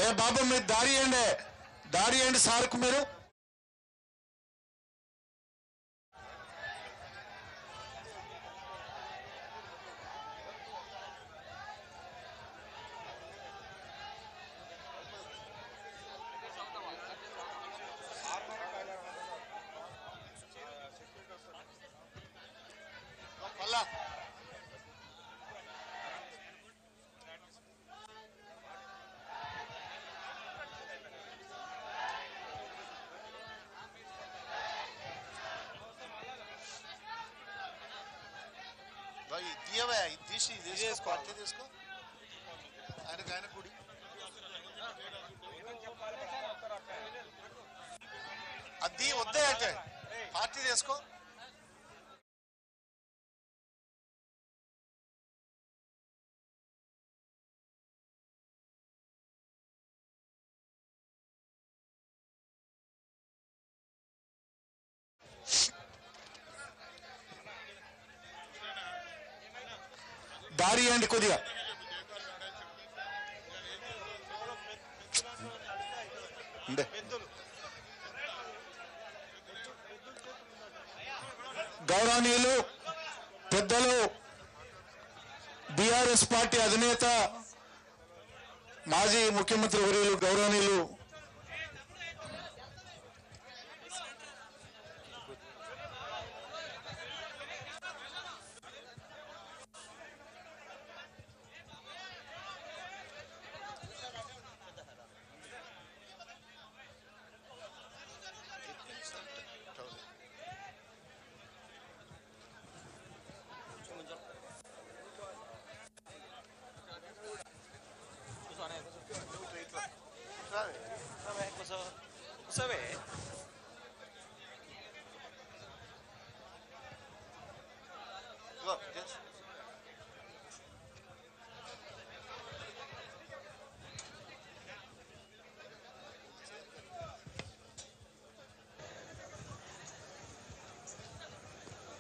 ఏ బాబు మీరు దారి ఇవ్వండి సార్కు మీరు. తీసుకో ఆయన కుడి అది వద్దే అంటే పార్టీ తీసుకో. దారి ఇవ్వండి కొద్దిగా. గౌరవనీయులు పెద్దలు బీఆర్ఎస్ పార్టీ అధినేత మాజీ ముఖ్యమంత్రి వర్యులు గౌరవనీయులు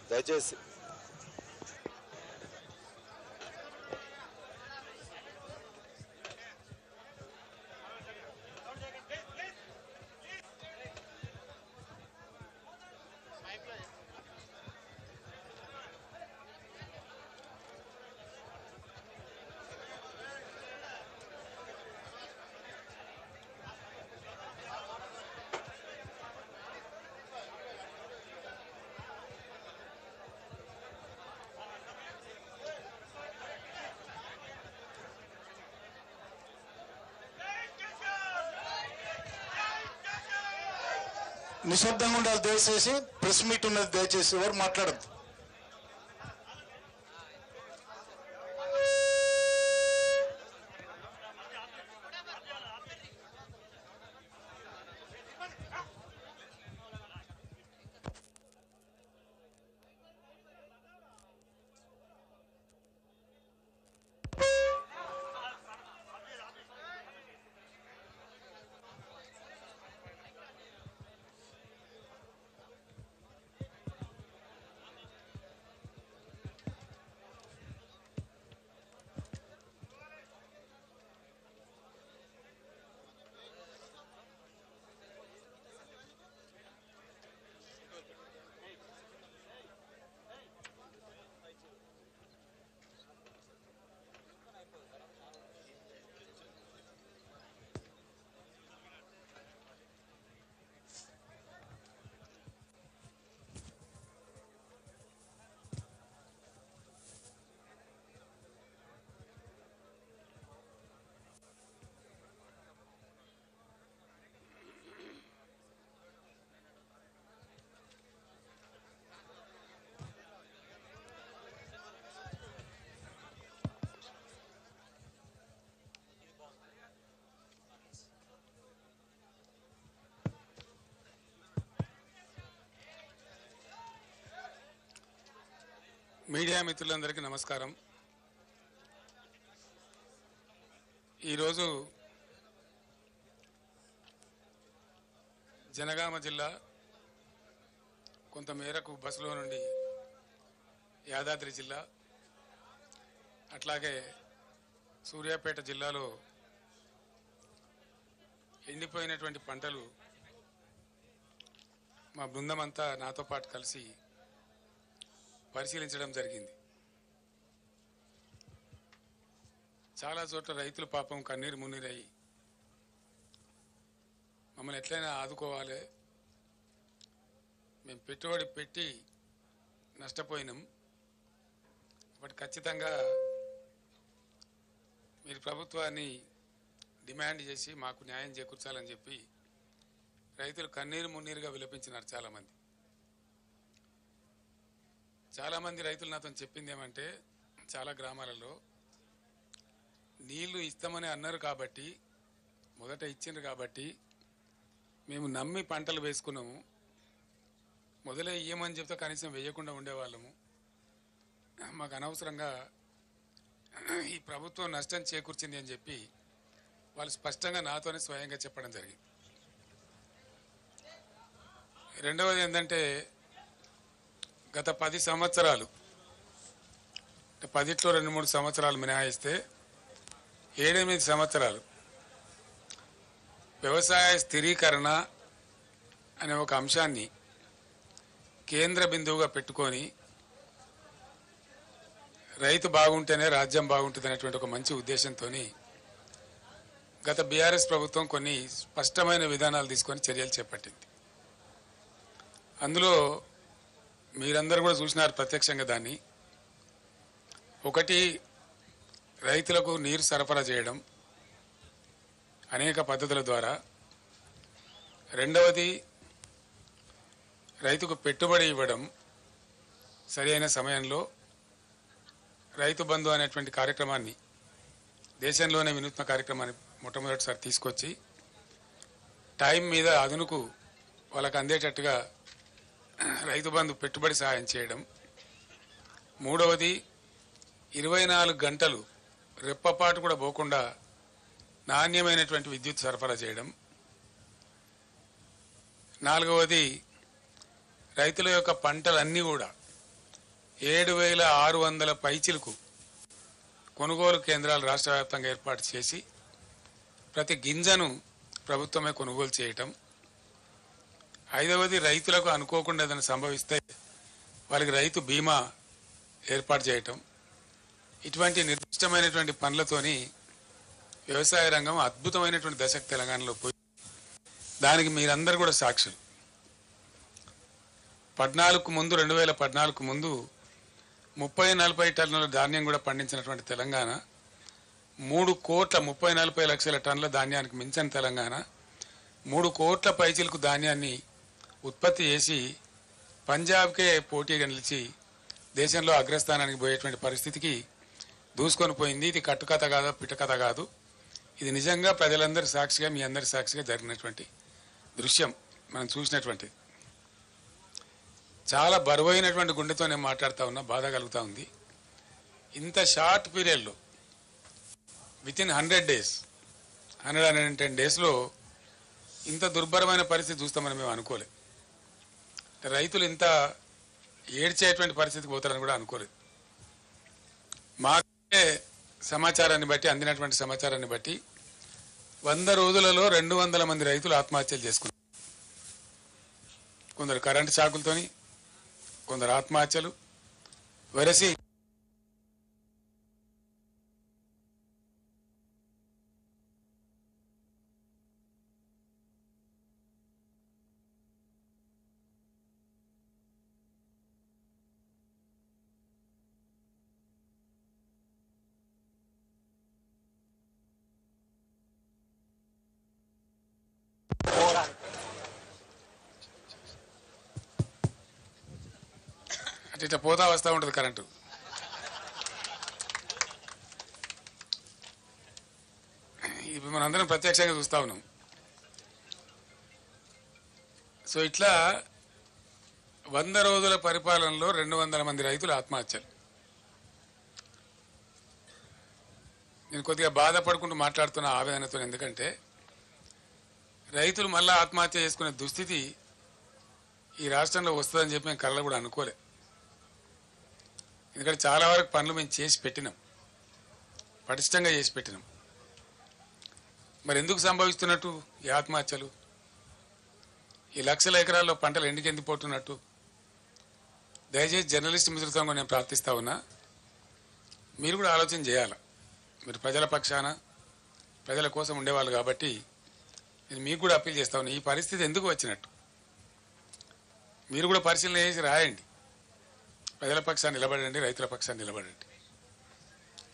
దయచేసి నిశ్శబ్దంగా ఉండాలి. దయచేసి ప్రెస్ మీట్ ఉన్నది, దయచేసి ఎవరు మాట్లాడద్దు. మీడియా మిత్రులందరికీ నమస్కారం. ఈరోజు జనగామ జిల్లా కొంతమేరకు బస్సులో నుండి యాదాద్రి జిల్లా, అట్లాగే సూర్యాపేట జిల్లాలో ఎండిపోయినటువంటి పంటలు మా బృందం అంతా నాతో పాటు కలిసి పరిశీలించడం జరిగింది. చాలా చోట్ల రైతులు పాపం కన్నీరు మున్నీరయ్యి మమ్మల్ని ఎట్లయినా ఆదుకోవాలి, మేము పెట్టుబడి పెట్టి నష్టపోయినాం, బట్ ఖచ్చితంగా మీరు ప్రభుత్వాన్ని డిమాండ్ చేసి మాకు న్యాయం చేకూర్చాలని చెప్పి రైతులు కన్నీరు మున్నీరుగా విలపించినారు. చాలామంది రైతులు నాతో చెప్పింది ఏమంటే, చాలా గ్రామాలలో నీళ్లు ఇస్తామని అన్నారు కాబట్టి, మొదట ఇచ్చిండ్రు కాబట్టి మేము నమ్మి పంటలు వేసుకున్నాము, మొదలే ఇయ్యమని చెప్తే కనీసం వేయకుండా ఉండేవాళ్ళము, మాకు అనవసరంగా ఈ ప్రభుత్వం నష్టం చేకూర్చింది అని చెప్పి వాళ్ళు స్పష్టంగా నాతోనే స్వయంగా చెప్పడం జరిగింది. రెండవది ఏంటంటే, గత 10 సంవత్సరాలు 10లో 2-3 సంవత్సరాలు మినహాయిస్తే 7-8 సంవత్సరాలు వ్యవసాయ స్థిరీకరణ అనే ఒక అంశాన్ని కేంద్ర బిందువుగా పెట్టుకొని రైతు బాగుంటేనే రాజ్యం బాగుంటుంది అనేటువంటి ఒక మంచి ఉద్దేశంతో గత బీఆర్ఎస్ ప్రభుత్వం కొన్ని స్పష్టమైన విధానాలు తీసుకొని చర్యలు చేపట్టింది. అందులో మీరందరూ కూడా చూసినారు ప్రత్యక్షంగా దాన్ని. ఒకటి, రైతులకు నీరు సరఫరా చేయడం అనేక పద్ధతుల ద్వారా. రెండవది, రైతుకు పెట్టుబడి ఇవ్వడం సరైన సమయంలో. రైతు బంధు అనేటువంటి కార్యక్రమాన్ని దేశంలోనే వినూత్న కార్యక్రమాన్ని మొట్టమొదటిసారి తీసుకొచ్చి టైం మీద అదునుకు వాళ్ళకు అందేటట్టుగా రైతు బంధు పెట్టుబడి సహాయం చేయడం. మూడవది, 24 గంటలు రెప్పపాటు కూడా పోకుండా నాణ్యమైనటువంటి విద్యుత్ సరఫరా చేయడం. నాలుగవది, రైతుల యొక్క పంటలన్నీ కూడా 7,600 పైచిలకు కొనుగోలు కేంద్రాలు రాష్ట్ర వ్యాప్తంగా ఏర్పాటు చేసి ప్రతి గింజను ప్రభుత్వమే కొనుగోలు చేయటం. ఐదవది, రైతులకు అనుకోకుండా ఏదైనా సంభవిస్తే వాళ్ళకి రైతు బీమా ఏర్పాటు చేయటం. ఇటువంటి నిర్దిష్టమైనటువంటి పనులతోని వ్యవసాయ రంగం అద్భుతమైనటువంటి దశకు తెలంగాణలో పోయి, దానికి మీరందరూ కూడా సాక్షులు. 2014 ముందు 30-40 టన్నుల ధాన్యం కూడా పండించినటువంటి తెలంగాణ, 3,40 లక్షల టన్నుల ధాన్యానికి మించిన తెలంగాణ 3 కోట్ల పైచిలకు ధాన్యాన్ని ఉత్పత్తి చేసి పంజాబ్కే పోటీగా నిలిచి దేశంలో అగ్రస్థానానికి పోయేటువంటి పరిస్థితికి దూసుకొని పోయింది. ఇది కట్టుకథ కాదు, పిట్టకథ కాదు. ఇది నిజంగా ప్రజలందరి సాక్షిగా, మీ అందరి సాక్షిగా జరిగినటువంటి దృశ్యం మనం చూసినటువంటి. చాలా బరువైనటువంటి గుండెతో నేను మాట్లాడుతూ ఉన్నా, బాధ కలుగుతూ ఉంది. ఇంత షార్ట్ పీరియడ్లో వితిన్ 100 days 110 daysలో ఇంత దుర్భరమైన పరిస్థితి చూస్తామని మేము అనుకోలేదు. రైతులు ఇంత ఏడ్చేటువంటి పరిస్థితికి పోతారని కూడా అనుకోలేదు. మాకే సమాచారాన్ని బట్టి, అందినటువంటి సమాచారాన్ని బట్టి 100 రోజులలో 200 మంది రైతులు ఆత్మహత్యలు చేసుకున్నారు. కొందరు కరెంటు షాకులతోని, కొందరు ఆత్మహత్యలు. వరసి అటు ఇట్లా పోతా వస్తూ ఉంటుంది కరెంటు. ఇప్పుడు మనందరం ప్రత్యక్షంగా చూస్తూ ఉన్నాం. సో ఇట్లా 100 రోజుల పరిపాలనలో 200 మంది రైతులు ఆత్మహత్యలు. నేను కొద్దిగా బాధపడుకుంటూ మాట్లాడుతున్న ఆవేదనతో, ఎందుకంటే రైతులు మళ్ళీ ఆత్మహత్య చేసుకునే దుస్థితి ఈ రాష్ట్రంలో వస్తుందని చెప్పి మేము కళ్ళ కూడా అనుకోలే. ఎందుకంటే చాలా వరకు పనులు మేము చేసి పెట్టినాం, పటిష్టంగా చేసి పెట్టినాం. మరి ఎందుకు సంభవిస్తున్నట్టు ఈ ఆత్మహత్యలు? ఈ లక్షల ఎకరాల్లో పంటలు ఎందుకు ఎండిపోతున్నట్టు? దయచేసి జర్నలిస్ట్ మిత్రులతో నేను ప్రార్థిస్తా ఉన్నా, మీరు కూడా ఆలోచన చేయాలి. మీరు ప్రజల పక్షాన ప్రజల కోసం ఉండేవాళ్ళు కాబట్టి నేను మీకు కూడా అప్పీల్ చేస్తా ఉన్నా, ఈ పరిస్థితి ఎందుకు వచ్చినట్టు మీరు కూడా పరిశీలన చేసి రాయండి. ప్రజల పక్షాన్ని నిలబడండి, రైతుల పక్షాన్ని నిలబడండి.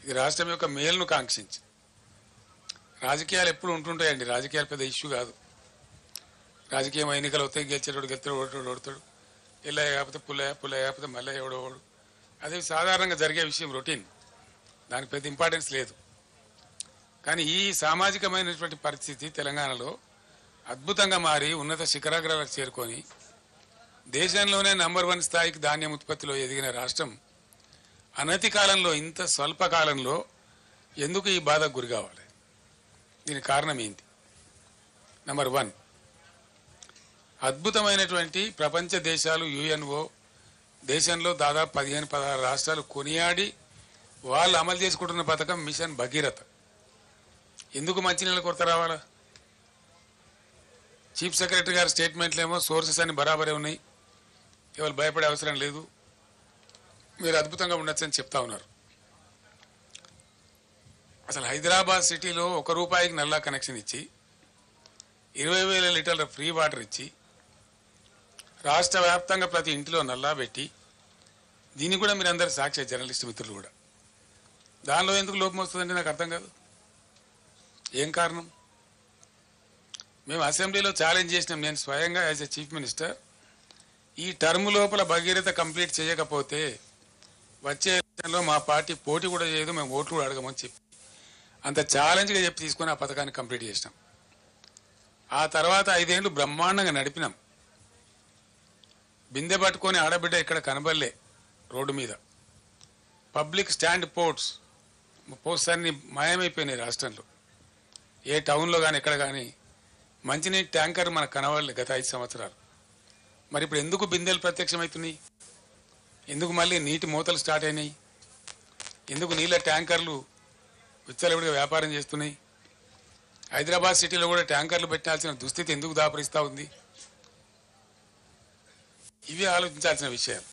ఇది రాష్ట్రం యొక్క మేలును కాంక్షించి. రాజకీయాలు ఎప్పుడు ఉంటుంటాయండి, రాజకీయాలు పెద్ద ఇష్యూ కాదు. రాజకీయం ఎన్నికలు వస్తాయి, గెలిచేటోడు గెలుతాడు, ఓడతాడు, ఎల్లయ్య కాకపోతే పుల్లయ్య కాకపోతే మల్లయ్య ఎవడోడు. అది సాధారణంగా జరిగే విషయం, రొటీన్, దానికి పెద్ద ఇంపార్టెన్స్ లేదు. కానీ ఈ సామాజికమైనటువంటి పరిస్థితి తెలంగాణలో అద్భుతంగా మారి ఉన్నత శిఖరాగ్రాలకు చేరుకొని దేశంలోనే నంబర్ 1 స్థాయికి ధాన్యం ఉత్పత్తిలో ఎదిగిన రాష్ట్రం అనతి కాలంలో, ఇంత స్వల్ప కాలంలో ఎందుకు ఈ బాధకు గురి కావాలి? దీనికి కారణం ఏంటి? నంబర్ 1, అద్భుతమైనటువంటి ప్రపంచ దేశాలు, యుఎన్ఓ దేశంలో దాదాపు 15-16 రాష్ట్రాలు కొనియాడి వాళ్ళు అమలు చేసుకుంటున్న పథకం మిషన్ భగీరథ. ఎందుకు మంచినీళ్ళ కొరత రావాలా? చీఫ్ సెక్రటరీ గారి స్టేట్మెంట్లు ఏమో సోర్సెస్ అన్ని బరాబరే ఉన్నాయి, ఎవరు భయపడే అవసరం లేదు, మీరు అద్భుతంగా ఉండొచ్చని చెప్తా ఉన్నారు. అసలు హైదరాబాద్ సిటీలో ₹1 నల్లా కనెక్షన్ ఇచ్చి 20,000 లీటర్ల ఫ్రీ వాటర్ ఇచ్చి రాష్ట్ర వ్యాప్తంగా ప్రతి ఇంటిలో నల్లా పెట్టి, దీన్ని కూడా మీరు అందరు సాక్షి, జర్నలిస్ట్ మిత్రులు కూడా. దానిలో ఎందుకు లోపం వస్తుందంటే నాకు అర్థం కాదు. ఏం కారణం? మేము అసెంబ్లీలో ఛాలెంజ్ చేసినాం, నేను స్వయంగా యాజ్ ఎ చీఫ్ మినిస్టర్, ఈ టర్మ్ లోపల భగీరథ కంప్లీట్ చేయకపోతే వచ్చే ఎలక్షన్లో మా పార్టీ పోటీ కూడా చేయదు, మేము ఓట్లు కూడా అడగమని చెప్పి అంత ఛాలెంజ్గా చెప్పి తీసుకొని ఆ పథకాన్ని కంప్లీట్ చేసినాం. ఆ తర్వాత 5 ఏళ్ళు బ్రహ్మాండంగా నడిపినాం. బిందె పట్టుకొని ఆడబిడ్డ ఇక్కడ కనబడలే రోడ్డు మీద. పబ్లిక్ స్టాండ్ పోస్ట్స్ అన్ని మాయమైపోయినాయి రాష్ట్రంలో. ఏ టౌన్లో కానీ ఎక్కడ కానీ మంచినీటి ట్యాంకర్ మనకు కనబడలే గత 5 సంవత్సరాలు. మరి ఇప్పుడు ఎందుకు బిందెలు ప్రత్యక్షమవుతున్నాయి? ఎందుకు మళ్ళీ నీటి మూతలు స్టార్ట్ అయినాయి? ఎందుకు నీళ్ళ ట్యాంకర్లు విచ్చలవిడిగా వ్యాపారం చేస్తున్నాయి? హైదరాబాద్ సిటీలో కూడా ట్యాంకర్లు పెట్టాల్సిన దుస్థితి ఎందుకు దాపరిస్తూ ఉంది? ఇవి ఆలోచించాల్సిన విషయాలు.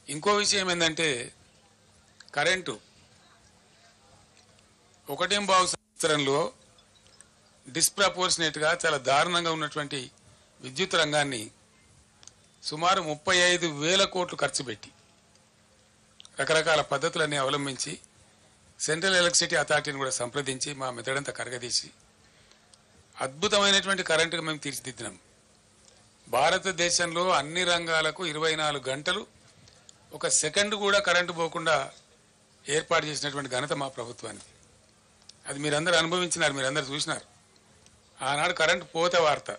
ఇంకో విషయం ఏంటంటే కరెంటు. 1.5 సంవత్సరంలో డిస్ప్రపోర్షనేట్గా చాలా దారుణంగా ఉన్నటువంటి విద్యుత్ రంగాన్ని సుమారు 35,000 కోట్లు ఖర్చు పెట్టి రకరకాల పద్ధతులన్నీ అవలంబించి సెంట్రల్ ఎలక్ట్రిసిటీ అథారిటీని కూడా సంప్రదించి మా మెదడంతా కరగదీసి అద్భుతమైనటువంటి కరెంటుగా మేము తీర్చిదిద్దినాం. భారతదేశంలో అన్ని రంగాలకు 24 గంటలు 1 సెకండ్ కూడా కరెంటు పోకుండా ఏర్పాటు చేసినటువంటి ఘనత మా ప్రభుత్వానికి. అది మీరందరూ అనుభవించినారు, మీరందరూ చూసినారు. ఆనాడు కరెంటు పోతే వార్త,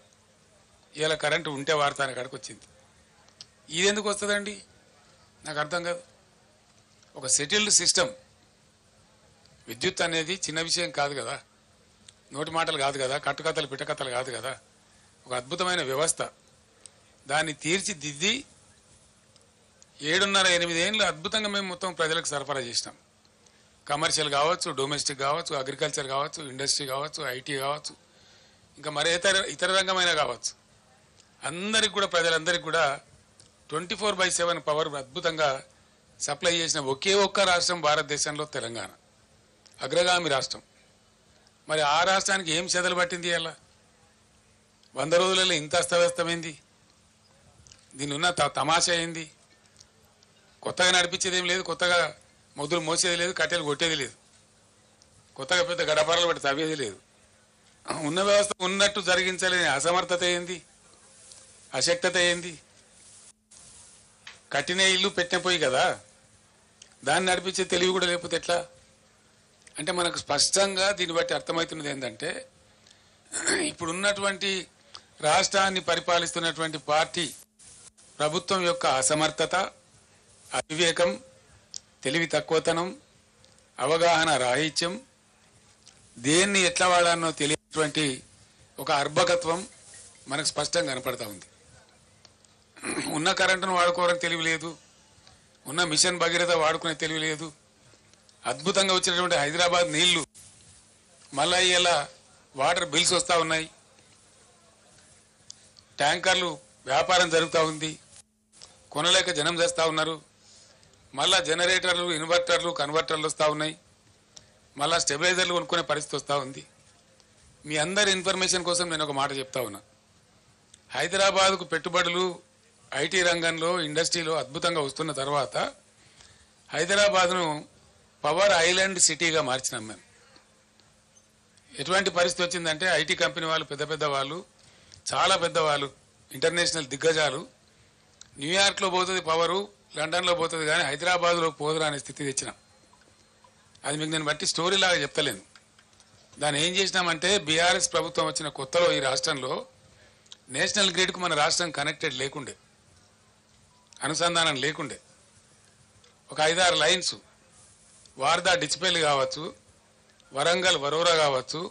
ఇలా కరెంటు ఉంటే వార్త అనే కాడికి వచ్చింది. ఇది ఎందుకు వస్తుందండి నాకు అర్థం కాదు. ఒక సెటిల్డ్ సిస్టమ్. విద్యుత్ అనేది చిన్న విషయం కాదు కదా, నోటి మాటలు కాదు కదా, కట్టుకథలు పిట్టకథలు కాదు కదా. ఒక అద్భుతమైన వ్యవస్థ. దాన్ని తీర్చిదిద్ది 7.5-8 ఏళ్ళు అద్భుతంగా మేము మొత్తం ప్రజలకు సరఫరా చేసినాం. కమర్షియల్ కావచ్చు, డొమెస్టిక్ కావచ్చు, అగ్రికల్చర్ కావచ్చు, ఇండస్ట్రీ కావచ్చు, ఐటీ కావచ్చు, ఇంకా మరే ఇతర రంగమైనా కావచ్చు. అందరికి కూడా, ప్రజలందరికీ కూడా 24/7 పవర్ అద్భుతంగా సప్లై చేసిన ఒకే ఒక్క రాష్ట్రం భారతదేశంలో తెలంగాణ, అగ్రగామి రాష్ట్రం. మరి ఆ రాష్ట్రానికి ఏం చెదలు పట్టింది? అలా 100 రోజులలో ఇంత అస్తవ్యస్తమైంది. దీని ఉన్న తమాషా ఏంది? కొత్తగా నడిపించేది ఏం లేదు, కొత్తగా మొదలు మోసేది లేదు, కట్టెలు కొట్టేది లేదు, కొత్తగా పెద్ద గడపరలు పెట్టి తవ్వేది లేదు. ఉన్న వ్యవస్థ ఉన్నట్టు జరిగించలేని అసమర్థత ఏంది, అశక్తత ఏంది? కట్టిన ఇల్లు పెట్టిన పోయి కదా, దాన్ని నడిపించే తెలివి కూడా లేకపోతే ఎట్లా? అంటే మనకు స్పష్టంగా దీన్ని బట్టి అర్థమవుతున్నది ఏంటంటే, ఇప్పుడున్నటువంటి రాష్ట్రాన్ని పరిపాలిస్తున్నటువంటి పార్టీ ప్రభుత్వం యొక్క అసమర్థత, అవివేకం, తెలివి తక్కువతనం, అవగాహన రాహిత్యం, దేన్ని ఎట్లా వాడానో తెలియనటువంటి ఒక అర్భకత్వం మనకు స్పష్టంగా కనపడతా ఉంది. ఉన్న కరెంటును వాడుకోవడానికి తెలివి లేదు, ఉన్న మిషన్ భగీరథ వాడుకునే తెలివి లేదు. అద్భుతంగా వచ్చినటువంటి హైదరాబాద్ నీళ్లు మళ్ళా ఇలా వాటర్ బిల్స్ వస్తూ ఉన్నాయి, ట్యాంకర్లు వ్యాపారం జరుగుతూ ఉంది, కొనలేక జనం చేస్తూ ఉన్నారు, మళ్ళా జనరేటర్లు, ఇన్వర్టర్లు, కన్వర్టర్లు వస్తూ ఉన్నాయి, మళ్ళా స్టెబిలైజర్లు కొనుక్కునే పరిస్థితి వస్తూ ఉంది. మీ అందరి ఇన్ఫర్మేషన్ కోసం నేను ఒక మాట చెప్తా ఉన్నా. హైదరాబాద్కు పెట్టుబడులు ఐటీ రంగంలో, ఇండస్ట్రీలో అద్భుతంగా వస్తున్న తర్వాత హైదరాబాద్ను పవర్ ఐలాండ్ సిటీగా మార్చినాం మేము. ఎటువంటి పరిస్థితి వచ్చిందంటే ఐటీ కంపెనీ వాళ్ళు, పెద్ద పెద్ద వాళ్ళు, చాలా పెద్దవాళ్ళు, ఇంటర్నేషనల్ దిగ్గజాలు, న్యూయార్క్లో పోతుంది పవరు, లండన్లో పోతుంది, కానీ హైదరాబాద్లో పోదురా అనే స్థితి తెచ్చినాం. అది మీకు నేను బట్టి స్టోరీ లాగా చెప్తలేను. దాన్ని ఏం చేసినామంటే బీఆర్ఎస్ ప్రభుత్వం వచ్చిన కొత్తలో ఈ రాష్ట్రంలో నేషనల్ గ్రిడ్కు మన రాష్ట్రం కనెక్టెడ్ లేకుండే, అనుసంధానం లేకుండే. ఒక 5-6 లైన్స్ వార్దా డిచ్పల్లి కావచ్చు, వరంగల్ వరోరా కావచ్చు,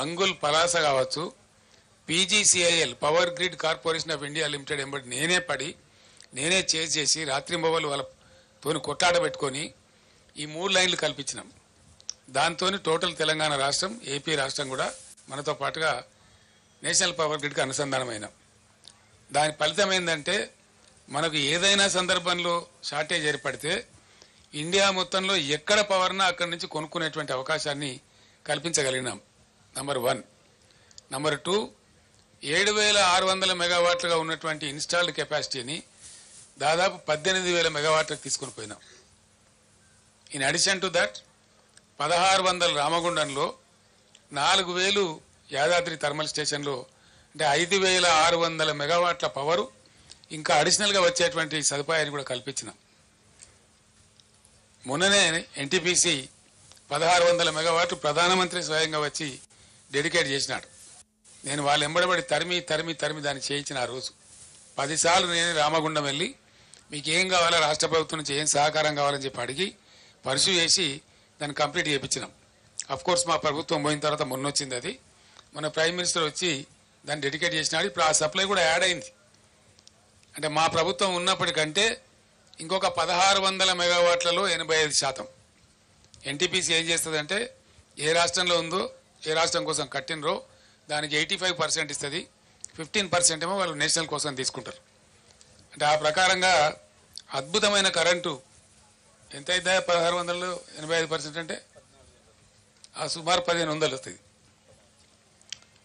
అంగుల్ పలాస కావచ్చు, PGCIL power grid corporation of India limited ఎంబడి నేనే పడి, నేనే చేసి రాత్రింబవళ్ళు వాళ్ళతోని కొట్లాట పెట్టుకొని ఈ 3 లైన్లు కల్పించినాం. దాంతో టోటల్ తెలంగాణ రాష్ట్రం, ఏపీ రాష్ట్రం కూడా మనతో పాటుగా నేషనల్ పవర్ గ్రిడ్కి అనుసంధానమైన. దాని ఫలితం ఏంటంటే మనకు ఏదైనా సందర్భంలో షార్టేజ్ ఏర్పడితే ఇండియా మొత్తంలో ఎక్కడ పవర్నా అక్కడి నుంచి కొనుక్కునేటువంటి అవకాశాన్ని కల్పించగలిగినాం. నంబర్ 1. నంబర్ 2, 7,600 మెగావాట్లుగా ఉన్నటువంటి ఇన్స్టాల్డ్ కెపాసిటీని దాదాపు 18,000 మెగావాట్లకు తీసుకుని పోయినాం. In addition to that 1,600 రామగుండంలో, 4,000 Yadadri thermal స్టేషన్లో, అంటే 5,600 మెగావాట్ల పవరు ఇంకా అడిషనల్గా వచ్చేటువంటి సదుపాయాన్ని కూడా కల్పించినాం. మొన్ననే ఎన్టీపీసీ 1,600 మెగావాట్లు ప్రధానమంత్రి స్వయంగా వచ్చి డెడికేట్ చేసినాడు. నేను వాళ్ళు ఎంబడబడి తరిమి దాన్ని చేయించిన ఆ రోజు 10 సార్లు నేను రామగుండం వెళ్ళి మీకు ఏం కావాలో రాష్ట్ర ప్రభుత్వం నుంచి ఏం సహకారం కావాలని చెప్పి అడిగి పర్సూ చేసి దాన్ని కంప్లీట్ చేయించినాం. కోర్స్ మా ప్రభుత్వం పోయిన తర్వాత మొన్న వచ్చింది అది. మన ప్రైమ్ మినిస్టర్ వచ్చి దాన్ని డెడికేట్ చేసినాడు. ఇప్పుడు ఆ సప్లై కూడా యాడ్ అయింది. అంటే మా ప్రభుత్వం ఉన్నప్పటికంటే ఇంకొక 1,600 మెగావాట్లలో 85%. ఎన్టీపీసీ ఏం చేస్తుందంటే ఏ రాష్ట్రంలో ఉందో, ఏ రాష్ట్రం కోసం కట్టినరో దానికి 85% ఇస్తుంది, 15% ఏమో వాళ్ళు నేషనల్ కోసం తీసుకుంటారు. అంటే ఆ ప్రకారంగా అద్భుతమైన కరెంటు ఎంత అవుతుందా 1,600లో 85% అంటే ఆ సుమారు 1,500 వస్తుంది.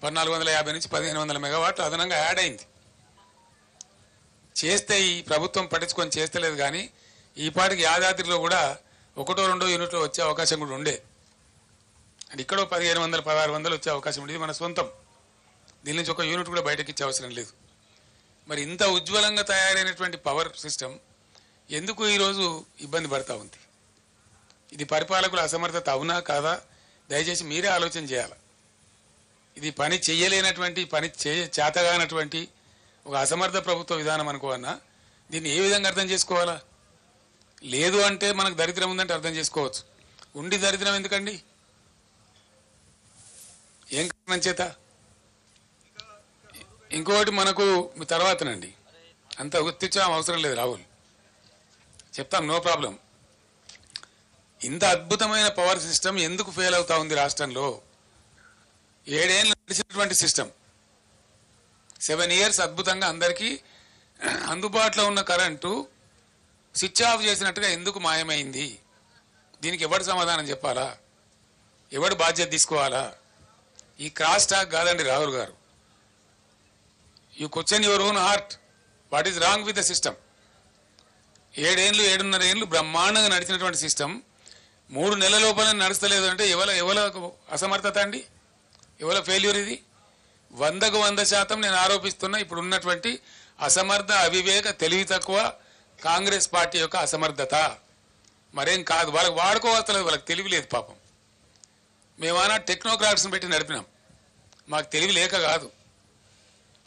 1,450 నుంచి 1,500 మెగావాట్లు అదనంగా యాడ్ అయింది. చేస్తే ఈ ప్రభుత్వం పట్టించుకొని చేస్తలేదు, కానీ ఈ పాటికి యాదాద్రిలో కూడా 1-2 యూనిట్లు వచ్చే అవకాశం కూడా ఉండే. అంటే ఇక్కడ 1,500, 1,600 వచ్చే అవకాశం ఉండేది మన సొంతం. దీని నుంచి ఒక యూనిట్ కూడా బయటకి ఇచ్చే అవసరం లేదు. మరి ఇంత ఉజ్వలంగా తయారైనటువంటి పవర్ సిస్టమ్ ఎందుకు ఈరోజు ఇబ్బంది పడతా ఉంది? ఇది పరిపాలకుల అసమర్థత అవునా కాదా? దయచేసి మీరే ఆలోచన చేయాలి. ఇది పని చెయ్యలేనటువంటి, పని చేతగానటువంటి ఒక అసమర్థ ప్రభుత్వ విధానం అనుకోవన్నా దీన్ని ఏ విధంగా అర్థం చేసుకోవాలా? లేదు అంటే మనకు దరిద్రం ఉందంటే అర్థం చేసుకోవచ్చు. ఉండి దరిద్రం ఎందుకండి? ఏం కారణం చేత? ఇంకోటి మనకు తర్వాతనండి, అంత గుర్తించడం అవసరం లేదు రాహుల్, చెప్తాం, నో ప్రాబ్లం. ఇంత అద్భుతమైన పవర్ సిస్టమ్ ఎందుకు ఫెయిల్ అవుతా ఉంది రాష్ట్రంలో? 7 ఏళ్ళు నడిచినటువంటి సిస్టమ్, 7 ఇయర్స్ అద్భుతంగా అందరికీ అందుబాటులో ఉన్న కరెంటు స్విచ్ ఆఫ్ చేసినట్టుగా ఎందుకు మాయమైంది? దీనికి ఎవడు సమాధానం చెప్పాలా? ఎవడు బాధ్యత తీసుకోవాలా? ఈ క్రాస్ టాక్ కాదండి రాహుల్ గారు. You question your own heart, what is wrong with the system? 7 ఏళ్ళు 7.5 ఏళ్ళు బ్రహ్మాండంగా నడిచినటువంటి సిస్టమ్ 3 నెలల లోపల నడుస్తలేదు అంటే ఎవల అసమర్థత అండి? ఎవల ఫెయిల్యూర్ ఇది? 100కు 100% నేను ఆరోపిస్తున్నా ఇప్పుడు ఉన్నటువంటి అసమర్థ, అవివేక, తెలివి తక్కువ కాంగ్రెస్ పార్టీ యొక్క అసమర్థత, మరేం కాదు. వాళ్ళకి వాడుకోవస్తలేదు, వాళ్ళకి తెలివి లేదు పాపం. మేమన్నా టెక్నోక్రాట్స్ని పెట్టి నడిపినాం, మాకు తెలివి లేక కాదు.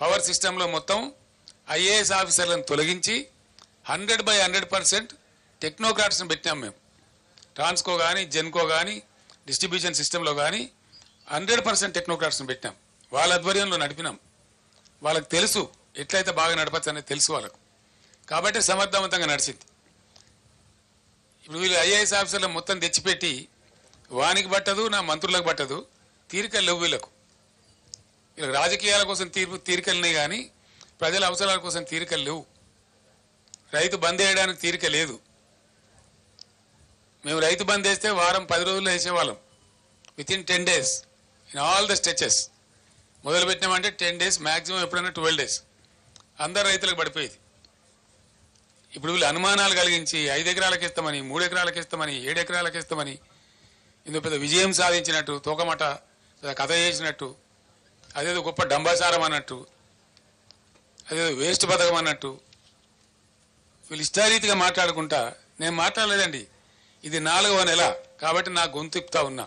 పవర్ సిస్టంలో మొత్తం ఐఏఎస్ ఆఫీసర్లను తొలగించి 100% టెక్నోక్రాట్స్ని పెట్టినాం మేము. ట్రాన్స్కో కానీ, జెన్కో కానీ, డిస్ట్రిబ్యూషన్ సిస్టంలో కానీ 100% టెక్నోక్రాట్స్ని పెట్టినాం. వాళ్ళ ఆధ్వర్యంలో నడిపినాం. వాళ్ళకి తెలుసు ఎట్లయితే బాగా నడపచ్చు అనేది తెలుసు వాళ్ళకు, కాబట్టి సమర్థవంతంగా నడిచింది. ఇప్పుడు వీళ్ళు ఐఏఎస్ ఆఫీసర్లు మొత్తం తెచ్చిపెట్టి వానికి పట్టదు, నా మంత్రులకు పట్టదు, తీరిక లేవు వీళ్ళకు. ఇలా రాజకీయాల కోసం తీరికలున్నాయి కానీ ప్రజల అవసరాల కోసం తీరికలు లేవు. రైతు బంద్ వేయడానికి తీరిక లేదు. మేము రైతు బంద్ వేస్తే వారం 10 రోజుల్లో వేసేవాళ్ళం. Within 10 days in all the stretches మొదలు పెట్టినామంటే 10 days, మ్యాక్సిమం ఎప్పుడైనా 12 days అందరు రైతులకు పడిపోయేది. ఇప్పుడు వీళ్ళు అనుమానాలు కలిగించి 5 ఎకరాలకు ఇస్తామని, 3 ఎకరాలకు ఇస్తామని, 7 ఎకరాలకు ఇస్తామని ఇందులో పెద్ద విజయం సాధించినట్టు, తోకమట కథ చేసినట్టు, అదేదో గొప్ప డంబాసారం అన్నట్టు, అదేదో వేస్ట్ పథకం అన్నట్టు వీళ్ళు ఇష్టారీతిగా మాట్లాడుకుంటా. నేను మాట్లాడలేదండి, ఇది 4వ నెల కాబట్టి నా గొంతు ఇప్తా ఉన్నా.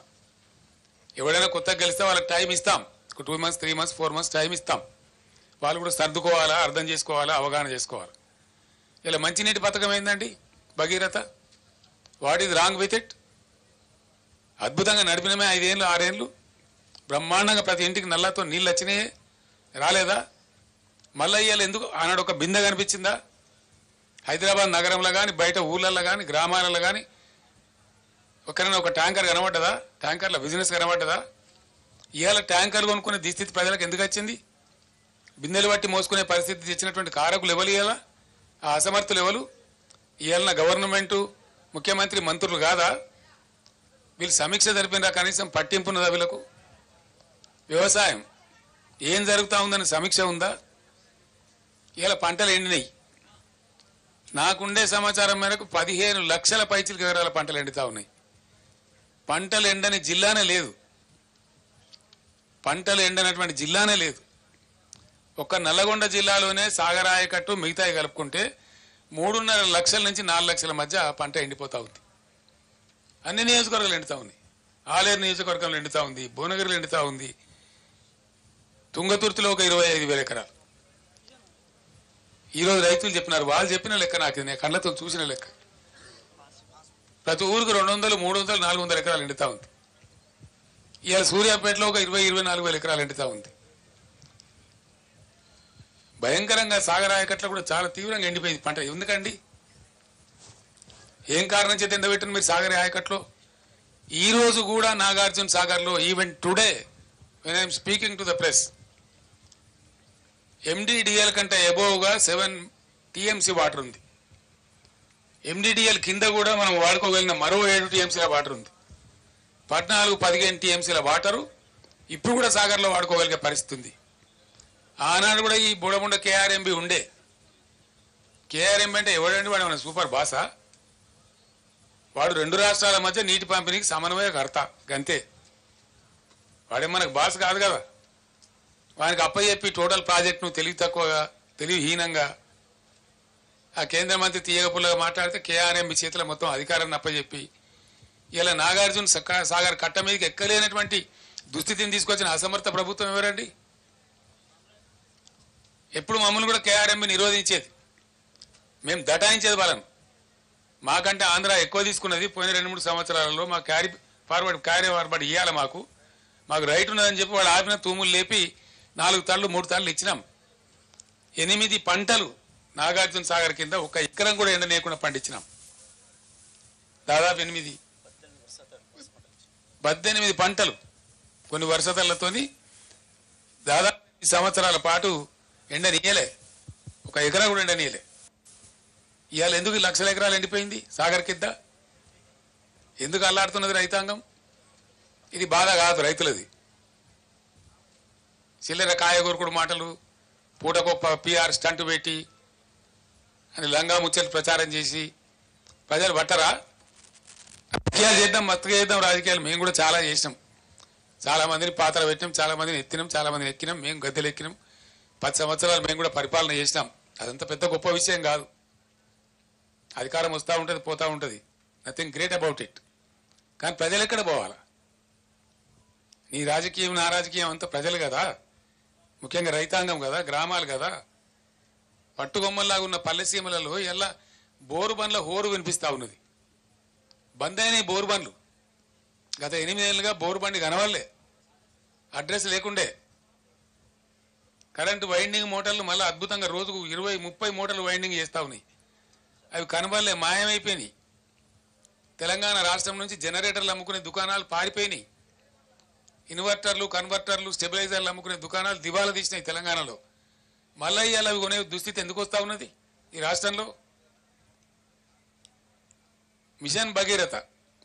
ఎవడైనా కొత్తగా గెలిస్తే వాళ్ళకి టైం ఇస్తాం, 2 months 3 months 4 months టైం ఇస్తాం. వాళ్ళు కూడా సర్దుకోవాలా, అర్థం చేసుకోవాలా, అవగాహన చేసుకోవాలి. ఇలా మంచినీటి పథకం ఏందండి Bhagiratha, what is wrong with it? అద్భుతంగా నడిపినమే 5 ఏళ్ళు 6 ఏళ్ళు బ్రహ్మాండంగా ప్రతి ఇంటికి నల్లతో నీళ్ళు వచ్చినాయే, రాలేదా? మళ్ళీ ఇవాళ ఎందుకు ఆనాడు ఒక బిందె కనిపించిందా? హైదరాబాద్ నగరంలో కానీ బయట ఊళ్ళల్లో కానీ గ్రామాలలో కానీ ఒకరైనా ఒక ట్యాంకర్ కనబడ్డదా? ట్యాంకర్ల బిజినెస్ కనబడ్డదా? ఇవాళ ట్యాంకర్లు కొనుక్కునే దుస్థితి ప్రజలకు ఎందుకు వచ్చింది? బిందెలు బట్టి మోసుకునే పరిస్థితి తెచ్చినటువంటి కారకులు ఎవరు? ఇవాళ ఆ అసమర్థులు ఎవరు? ఇవాళ గవర్నమెంటు, ముఖ్యమంత్రి, మంత్రులు కాదా? వీళ్ళు సమీక్ష జరిపినరా? కనీసం పట్టింపున్నదా వీళ్ళకు? వ్యవసాయం ఏం జరుగుతూ ఉందని సమీక్ష ఉందా? ఇవాళ పంటలు ఎండినాయి. నాకుండే సమాచారం మేరకు 15 లక్షల పైచిలకు ఎకరాల పంటలు ఎండుతా ఉన్నాయి. పంటలు ఎండని జిల్లానే లేదు, పంటలు ఎండనటువంటి జిల్లానే లేదు. ఒక్క నల్లగొండ జిల్లాలోనే సాగర్ ఆయకట్టు మిగతాయి కలుపుకుంటే 3.5 లక్షల నుంచి 4 లక్షల మధ్య పంట ఎండిపోతా ఉంది. అన్ని నియోజకవర్గాలు ఎండుతా ఉన్నాయి. ఆలేరు నియోజకవర్గంలో ఎండుతా ఉంది, భువనగిరిలో ఎండుతా ఉంది, తుంగతుర్తిలో ఒక 25,000 ఎకరాలు. ఈరోజు రైతులు చెప్పినారు, వాళ్ళు చెప్పిన లెక్క నాకు నేను కళ్ళతో చూసిన లెక్క. ప్రతి ఊరికి 200, 300, 400 ఎకరాలు ఎండుతా ఉంది. ఇవాళ సూర్యాపేటలో ఒక 20-24 ఎకరాలు ఎండుతా ఉంది. భయంకరంగా సాగర్ ఆయకట్లో కూడా చాలా తీవ్రంగా ఎండిపోయింది పంట. ఎందుకండి? ఏం కారణం చేత ఎండబెట్టిన మీరు సాగర్ ఆయకట్లో? ఈ రోజు కూడా నాగార్జున సాగర్లో even today when I'm speaking to the press, MDDL కంటే అబోవ్గా 7 TMC వాటర్ ఉంది. MDDL కింద కూడా మనం వాడుకోగలిగిన మరో 7 TMCల వాటర్ ఉంది. 14-15 TMCల వాటరు ఇప్పుడు కూడా సాగర్లో వాడుకోగలిగే పరిస్థితి ఉంది. ఆనాడు కూడా ఈ బుడముండ KRMB ఉండే. KRMB అంటే ఎవడండి? వాడు మన సూపర్ బాసా? వాడు 2 రాష్ట్రాల మధ్య నీటి పంపిణీకి సమన్వయకర్త గంతే. వాడే మనకు బాస్ కాదు కదా. వానికి అప్పచెప్పి టోటల్ ప్రాజెక్టును తెలివి తక్కువగా, తెలివిహీనంగా ఆ కేంద్ర మంత్రి తీయగపుల్లగా మాట్లాడితే KRMB చేతిలో మొత్తం అధికారాన్ని అప్పచెప్పి ఇలా నాగార్జున సాగర్ కట్ట మీదకి ఎక్కలేనటువంటి దుస్థితిని తీసుకొచ్చిన అసమర్థ ప్రభుత్వం ఎవరండి? ఎప్పుడు మమ్మల్ని కూడా KRMB నిరోధించేది, మేము దటాయించేది వాళ్ళను. మాకంటే ఆంధ్ర ఎక్కువ తీసుకున్నది పోయిన 2-3 సంవత్సరాలలో. మా క్యారీ ఫార్వర్డ్ ఇవ్వాలి, మాకు రైట్ ఉన్నదని చెప్పి వాళ్ళు ఆపిన తూములు లేపి 4 తళ్ళు 3 తళ్ళు ఇచ్చినాం. 8 పంటలు నాగార్జున సాగర్ కింద 1 ఎకరం కూడా ఎండనేయకుండా పండించినాం. దాదాపు 18 పంటలు కొన్ని వర్షతలతోని దాదాపు 8 సంవత్సరాల పాటు ఎండనీయలే, 1 ఎకరా కూడా ఎండనీయలే. ఇవాళ ఎందుకు లక్షల ఎకరాలు ఎండిపోయింది సాగర్ కింద? ఎందుకు అల్లాడుతున్నది రైతాంగం? ఇది బాధ కాదు రైతులది. చిల్లర కాయగూరకుడు మాటలు, పూటకొప్ప PR స్టంట్ పెట్టి అని లంగా ముచ్చలు ప్రచారం చేసి ప్రజలు పట్టరా? రాజకీయాలు చేద్దాం, మత్తుగా చేద్దాం రాజకీయాలు. మేము కూడా చాలా చేసినాం, చాలా మందిని పాత్ర పెట్టినాం, చాలా మందిని ఎత్తినాం, చాలా మందిని ఎక్కినాం, మేము గద్దెలు ఎక్కినాం. 10 సంవత్సరాలు మేము కూడా పరిపాలన చేసినాం. అదంతా పెద్ద గొప్ప విషయం కాదు. అధికారం వస్తూ ఉంటుంది, పోతూ ఉంటుంది, నథింగ్ గ్రేట్ అబౌట్ ఇట్. కానీ ప్రజలు ఎక్కడ పోవాలా? నీ రాజకీయం నా రాజకీయం అంతా ప్రజలు కదా, ముఖ్యంగా రైతాంగం కదా, గ్రామాలు కదా. పట్టుగొమ్మల్లాగా ఉన్న పల్లెసీమలలో ఎలా బోరు బండ్ల హోరు వినిపిస్తా ఉన్నది. బంద్ అయినాయి బోరు బండ్లు. గత 8 ఏళ్ళుగా బోరు బండి కనవాలే, అడ్రస్ లేకుండే. కరెంటు వైండింగ్ మోటార్లు మళ్ళీ అద్భుతంగా రోజుకు 20-30 మోటార్లు వైండింగ్ చేస్తా ఉన్నాయి. అవి కనబడలే, మాయమైపోయినాయి. తెలంగాణ రాష్ట్రం నుంచి జనరేటర్లు అమ్ముకునే దుకాణాలు పారిపోయినాయి. ఇన్వర్టర్లు కన్వర్టర్లు స్టెబిలైజర్లు అమ్ముకునే దుకాణాలు దివాలా తీసినాయి తెలంగాణలో. మళ్ళీ ఇవాళ అవి కొనే దుస్థితి ఎందుకు వస్తూ ఉన్నది ఈ రాష్ట్రంలో? మిషన్ భగీరథ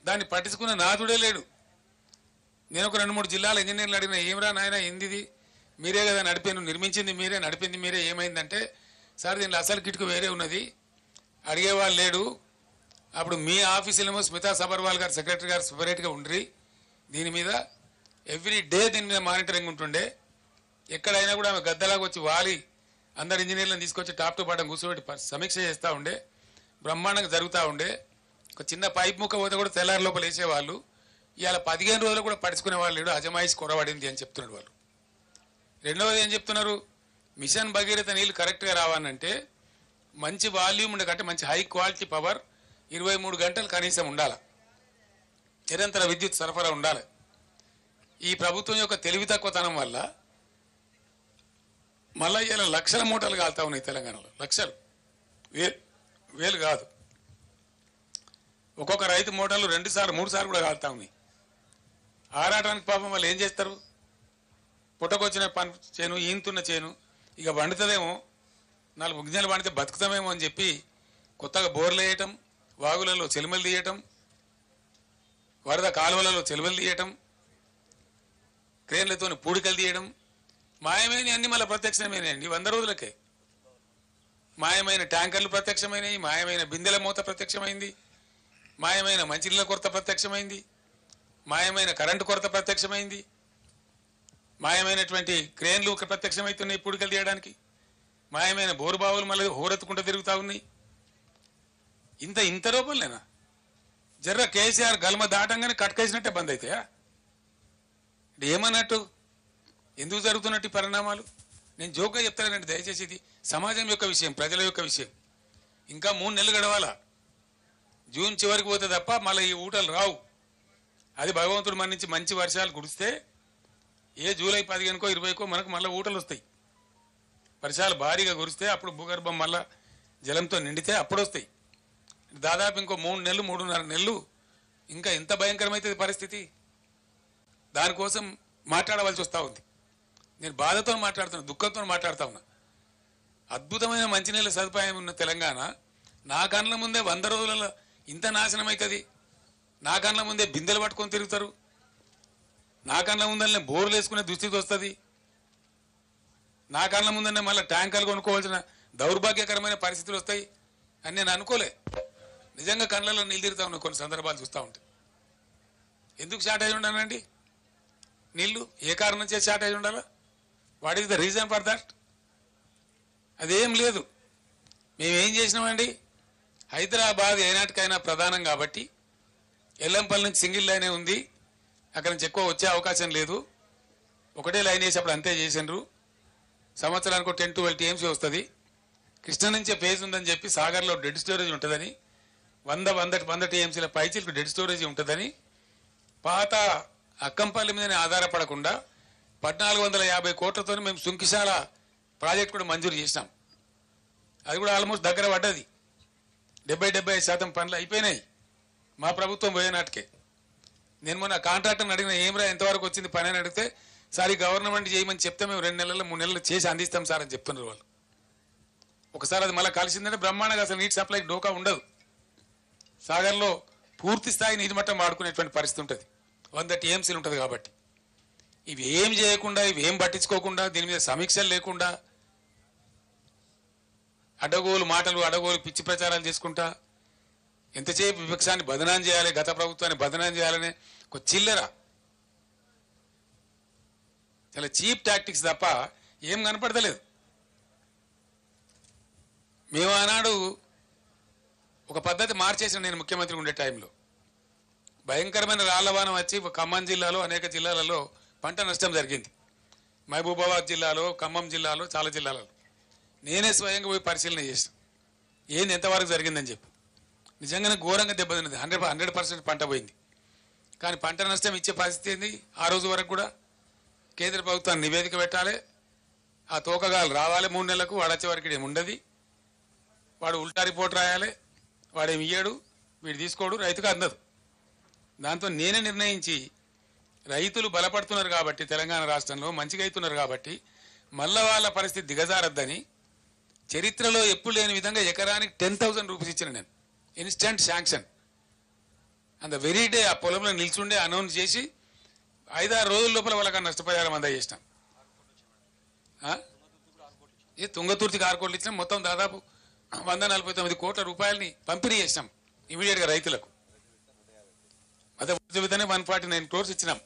దాన్ని పట్టించుకున్న నాదుడే లేడు. నేను ఒక 2-3 జిల్లాల ఇంజనీర్లు అడిగిన, ఏమరా నాయన ఏందిది, మీరే కదా నడిపాను, నిర్మించింది మీరే, నడిపింది మీరే, ఏమైందంటే సార్ దీనిలో అసలు కిటుకు వేరే ఉన్నది, అడిగేవాళ్ళు లేడు. అప్పుడు మీ ఆఫీసులేమో స్మితా సబర్వాల్ గారు సెక్రటరీ గారు సపరేట్గా ఉండ్రి, దీని మీద ఎవ్రీ డే దీని మీద మానిటరింగ్ ఉంటుండే. ఎక్కడైనా కూడా ఆమె గద్దలాగా వచ్చి వాలి అందరు ఇంజనీర్లను తీసుకొచ్చి టాప్ టు బాటం కూర్చోబెట్టి సమీక్ష చేస్తూ ఉండే, బ్రహ్మాండంగా జరుగుతూ ఉండే. ఒక చిన్న పైప్ ముక్క పోతే కూడా తెల్లారి లోపల వేసేవాళ్ళు. ఇవాళ 15 రోజులు కూడా పడుచుకునే వాళ్ళు లేడు, అజమాయిషి కొరబడింది అని చెప్తున్నాడు వాళ్ళు. రెండవది ఏం చెప్తున్నారు, మిషన్ భగీరథ నీళ్ళు కరెక్ట్గా రావాలంటే మంచి వాల్యూమ్ ఉండే కంటే మంచి హై క్వాలిటీ పవర్ 23 గంటలు కనీసం ఉండాలి, నిరంతర విద్యుత్ సరఫరా ఉండాలి. ఈ ప్రభుత్వం యొక్క తెలివి తక్కువతనం వల్ల మళ్ళా ఇలా లక్షల మూటలు కాలుతా ఉన్నాయి తెలంగాణలో. లక్షలు, వేలు కాదు. ఒక్కొక్క రైతు మూటలు 2 సార్లు 3 సార్లు కూడా కాలుతా ఉన్నాయి. ఆరాటానికి పాపం వాళ్ళు ఏం చేస్తారు, పుట్టకొచ్చిన పని చేను, ఈంతున్న చేను ఇక వండుతుందేమో, 4 గింజలు పండితే బతుకుతామేమో అని చెప్పి కొత్తగా బోర్లు వేయటం, వాగులలో చెలుమలు తీయటం, వరద కాలువలలో చెలుమలు తీయటం, క్రేన్లతో పూడికలు తీయడం, మాయమైన అన్ని మళ్ళీ ప్రత్యక్షమైనాయండి 100 రోజులకే. మాయమైన ట్యాంకర్లు ప్రత్యక్షమైనవి, మాయమైన బిందెల మూత ప్రత్యక్షమైంది, మాయమైన మంచినీళ్ళ కొరత ప్రత్యక్షమైంది, మాయమైన కరెంటు కొరత ప్రత్యక్షమైంది, మాయమైనటువంటి క్రేన్లు ప్రత్యక్షమవుతున్నాయి పూడికలు తీయడానికి, మాయమైన బోరుబావులు మళ్ళీ హోరెత్తుకుంటూ తిరుగుతూ ఉన్నాయి. ఇంత రూపంలేనా? జర్ర కేసీఆర్ గల్మ దాటంగానే కట్కేసినట్టే బంద్ అవుతాయా? ఏమన్నట్టు, ఎందుకు జరుగుతున్నట్టు పరిణామాలు? నేను జోక్గా చెప్తానండి, దయచేసి ఇది సమాజం యొక్క విషయం, ప్రజల యొక్క విషయం. ఇంకా 3 నెలలు గడవాలా, జూన్ చివరికి పోతే తప్ప మళ్ళీ ఈ ఊటలు రావు. అది భగవంతుడు మన నుంచి మంచి వర్షాలు కురిస్తే ఏ జూలై 15కో 20కో మనకు మళ్ళీ ఊటలు వస్తాయి. వర్షాలు భారీగా కురిస్తే అప్పుడు భూగర్భం మళ్ళా జలంతో నిండితే అప్పుడు వస్తాయి. దాదాపు ఇంకో 3 నెలలు 3.5 నెలలు ఇంకా ఎంత భయంకరమైతుంది పరిస్థితి. దానికోసం మాట్లాడవలసి వస్తూ ఉంది. నేను బాధతో మాట్లాడుతున్నా, దుఃఖంతో మాట్లాడుతూ ఉన్నా. అద్భుతమైన మంచినీళ్ళ సదుపాయం ఉన్న తెలంగాణ నా కళ్ళ ముందే 100 రోజులలో ఇంత నాశనం అవుతుంది. నా కళ్ళ ముందే బిందెలు పట్టుకొని తిరుగుతారు, నా కళ్ళ ముందరనే బోర్లు వేసుకునే దుస్థితి వస్తుంది, నా కళ్ళ ముందరనే మళ్ళీ ట్యాంకర్లు కొనుక్కోవాల్సిన దౌర్భాగ్యకరమైన పరిస్థితులు వస్తాయి అని నేను అనుకోలే. నిజంగా కళ్ళలో నీళ్ళు తిరుగుతా ఉన్నాయి కొన్ని సందర్భాలు చూస్తూ ఉంటాయి. ఎందుకు షార్టేజ్ ఉండాలండి నీళ్లు? ఏ కారణం చేసి షార్టేజ్ ఉండాలా? What is the reason for that? అదేం లేదు. మేమేం చేసినామండి, హైదరాబాద్ ఏనాటికైనా ప్రధానం కాబట్టి ఎల్లంపల్లి నుంచి సింగిల్ లైనే ఉంది, అక్కడ నుంచి ఎక్కువ వచ్చే అవకాశం లేదు. ఒకటే లైన్ వేసేప్పుడు అంతే చేసిండ్రు. సంవత్సరానికి 10-12 TMC వస్తుంది. కృష్ణ నుంచే ఫేజ్ ఉందని చెప్పి సాగర్లో డెడ్ స్టోరేజ్ ఉంటుందని, 100 TMCల పైచిలకు డెడ్ స్టోరేజ్ ఉంటుందని పాత అక్కంపల్లి మీదనే ఆధారపడకుండా 1450 కోట్లతో మేము సుంకిశాల ప్రాజెక్ట్ కూడా మంజూరు చేసినాం. అది కూడా ఆల్మోస్ట్ దగ్గర పడ్డది. 70-75% పనులు అయిపోయినాయి మా ప్రభుత్వం పోయేనాటికే. నేను మొన్న కాంట్రాక్టర్ని అడిగిన, ఏమరా ఎంతవరకు వచ్చింది పని అని అడిగితే, సార్ ఈ గవర్నమెంట్ చేయమని చెప్తే మేము 2 నెలలు 3 నెలలు చేసి అందిస్తాం సార్ అని చెప్తున్నారు వాళ్ళు. ఒకసారి అది మళ్ళీ కలిసిందంటే బ్రహ్మాండంగా అసలు నీటి సప్లై డోకా ఉండదు. సాగర్లో పూర్తి స్థాయి నీటి మట్టం వాడుకునేటువంటి పరిస్థితి ఉంటుంది, 100 TMCలు ఉంటుంది. కాబట్టి ఇవి ఏం చేయకుండా, ఇవి ఏం పట్టించుకోకుండా, దీని మీద సమీక్షలు లేకుండా అడ్డగోలు మాటలు, అడ్డగోలు పిచ్చి ప్రచారాలు చేసుకుంటా ఎంతసేపు విపక్షాన్ని బదనాం చేయాలి, గత ప్రభుత్వాన్ని బదనాం చేయాలనే ఒక చిల్లర, చాలా చీప్ టాక్టిక్స్ తప్ప ఏం కనపడతలేదు. మేము ఆనాడు ఒక పద్ధతి మార్చేసిన, నేను ముఖ్యమంత్రి ఉండే టైంలో భయంకరమైన రాళ్లవానం వచ్చి ఖమ్మం జిల్లాలో అనేక జిల్లాలలో పంట నష్టం జరిగింది. మహబూబాబాద్ జిల్లాలో, ఖమ్మం జిల్లాలో, చాలా జిల్లాలలో నేనే స్వయంగా పోయి పరిశీలన చేసాను ఏంది ఎంతవరకు జరిగిందని చెప్పి. నిజంగానే ఘోరంగా దెబ్బతిన్నది, 100% పంట పోయింది. కానీ పంట నష్టం ఇచ్చే పరిస్థితి ఏంది? ఆ రోజు వరకు కూడా కేంద్ర ప్రభుత్వాన్ని నివేదిక పెట్టాలి, ఆ తోకగాలు రావాలి 3 నెలలకు, వాడు వచ్చే వరకు ఏమి ఉండదు, వాడు ఉల్టా రిపోర్ట్ రాయాలి, వాడేమి ఇయ్యాడు, వీడు తీసుకోడు, రైతుకు అందదు. దాంతో నేనే నిర్ణయించి రైతులు బలపడుతున్నారు కాబట్టి తెలంగాణ రాష్ట్రంలో మంచిగా అవుతున్నారు కాబట్టి మళ్ళా వాళ్ళ పరిస్థితి దిగజారద్దని చరిత్రలో ఎప్పుడు లేని విధంగా ఎకరానికి 10,000 రూపీస్ ఇచ్చిన నేను ఇన్స్టెంట్ శాంక్షన్ అంత వెరీ డే ఆ పొలంలో నిల్చుండే అనౌన్స్ చేసి 5-6 రోజుల లోపల వాళ్ళకి నష్టపరిహారం అందజేసినాం. ఏ తుంగతుర్తికి 6 కోట్లు ఇచ్చినాం. మొత్తం దాదాపు 149 కోట్ల రూపాయలని పంపిణీ చేసినాం ఇమీడియట్గా రైతులకు. అదే విధంగా 149 crores ఇచ్చినాం.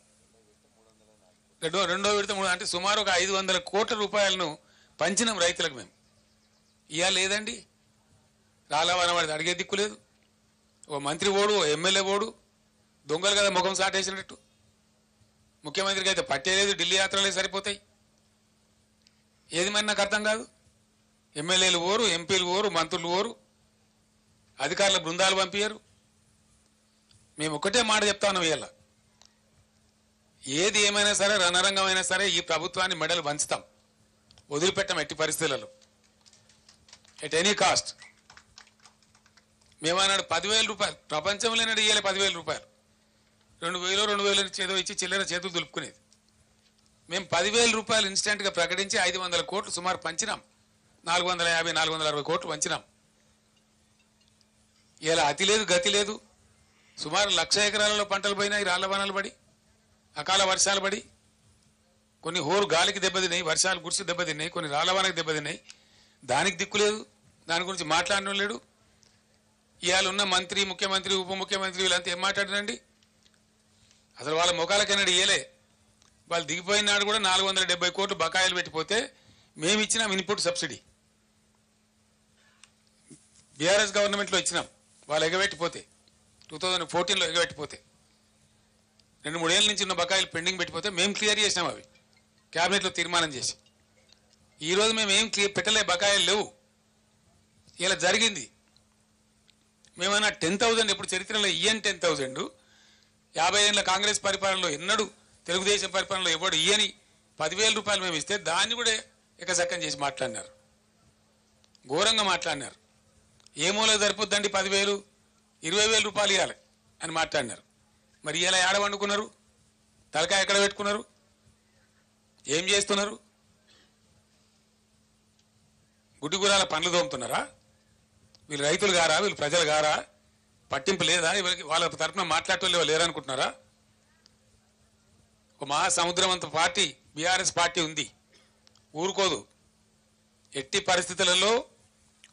రెండో విడత అంటే సుమారు ఒక 500 కోట్ల రూపాయలను పంచినాం రైతులకు మేము. ఇవాళ లేదండి, రాలవనవాడి అడిగే దిక్కు లేదు. ఓ మంత్రి ఓడు, ఓ ఎమ్మెల్యే ఓడు, దొంగలు కదా ముఖం సాటేసినట్టు. ముఖ్యమంత్రికి అయితే పట్టేలేదు, ఢిల్లీ యాత్రలే సరిపోతాయి. ఏది మరి నాకు అర్థం కాదు. ఎమ్మెల్యేలు ఓరు, ఎంపీలు ఓరు, మంత్రులు ఓరు, అధికారుల బృందాలు పంపించారు. మేము ఒకటే మాట చెప్తా ఉన్నాం, ఇవాళ ఏది ఏమైనా సరే రణరంగమైనా సరే ఈ ప్రభుత్వాన్ని మెడలు వంచుతాం, వదిలిపెట్టం ఎట్టి పరిస్థితులలో, ఎట్ ఎనీ కాస్ట్. మేమన్నాడు 10,000 రూపాయలు ప్రపంచంలో ఇయ్యాలి 10,000 రూపాయలు, 2,000 చేదో ఇచ్చి చిల్లర చేతులు దులుపుకునేది. మేము 10,000 రూపాయలు ఇన్స్టెంట్గా ప్రకటించి 500 కోట్లు సుమారు పంచినాం. 450-460 కోట్లు పంచినాం. ఇలా అతి లేదు గతి లేదు. సుమారు 1,00,000 ఎకరాలలో పంటలు పోయినాయి, రాళ్ల వనాలు పడి, అకాల వర్షాలు పడి, కొన్ని హోరు గాలికి దెబ్బతిన్నాయి, వర్షాలు గుడిసి దెబ్బతిన్నాయి, కొన్ని రాళ్లవానకి దెబ్బతిన్నాయి. దానికి దిక్కులేదు, దాని గురించి మాట్లాడడం లేడు. ఇవాళ ఉన్న మంత్రి, ముఖ్యమంత్రి, ఉప ముఖ్యమంత్రి వీళ్ళంతా ఏం మాట్లాడారండి? అసలు వాళ్ళ ముఖాలకన్నాడు ఇయ్యలే. వాళ్ళు దిగిపోయిన నాడు కూడా 470 కోట్లు బకాయిలు పెట్టిపోతే మేము ఇచ్చినాం ఇన్పుట్ సబ్సిడీ. బీఆర్ఎస్ గవర్నమెంట్లో ఇచ్చినాం. వాళ్ళు ఎగబెట్టిపోతే 2014లో ఎగబెట్టిపోతే 2-3 ఏళ్ళ నుంచి ఉన్న బకాయిలు పెండింగ్ పెట్టిపోతే మేము క్లియర్ చేసినాం అవి క్యాబినెట్లో తీర్మానం చేసి. ఈరోజు మేము ఏం పెట్టలే, బకాయిలు లేవు. ఇలా జరిగింది. మేమన్నా 10,000 ఎప్పుడు చరిత్రలో ఇయ్యని 10,000 50 ఏళ్ళ కాంగ్రెస్ పరిపాలనలో ఎన్నడూ తెలుగుదేశం పరిపాలనలో ఎవడు ఇయ్యని 10,000 రూపాయలు మేము ఇస్తే దాన్ని కూడా ఎకసక్కం చేసి మాట్లాడినారు, ఘోరంగా మాట్లాడినారు. ఏ మూల సరిపోద్దండి 10,000, 20,000 రూపాయలు ఇవ్వాలి అని మాట్లాడినారు. మరి ఇలా ఏడ వండుకున్నారు? తలకాయ ఎక్కడ పెట్టుకున్నారు? ఏం చేస్తున్నారు? గుడ్డిగురాల పనులు తోముతున్నారా? వీళ్ళు రైతులు గారా? వీళ్ళు ప్రజలు గారా? పట్టింపు లేదా? వాళ్ళ తరఫున మాట్లాడటం లేరనుకుంటున్నారా? ఒక మహాసముద్రం అంత పార్టీ బీఆర్ఎస్ పార్టీ ఉంది, ఊరుకోదు. ఎట్టి పరిస్థితులలో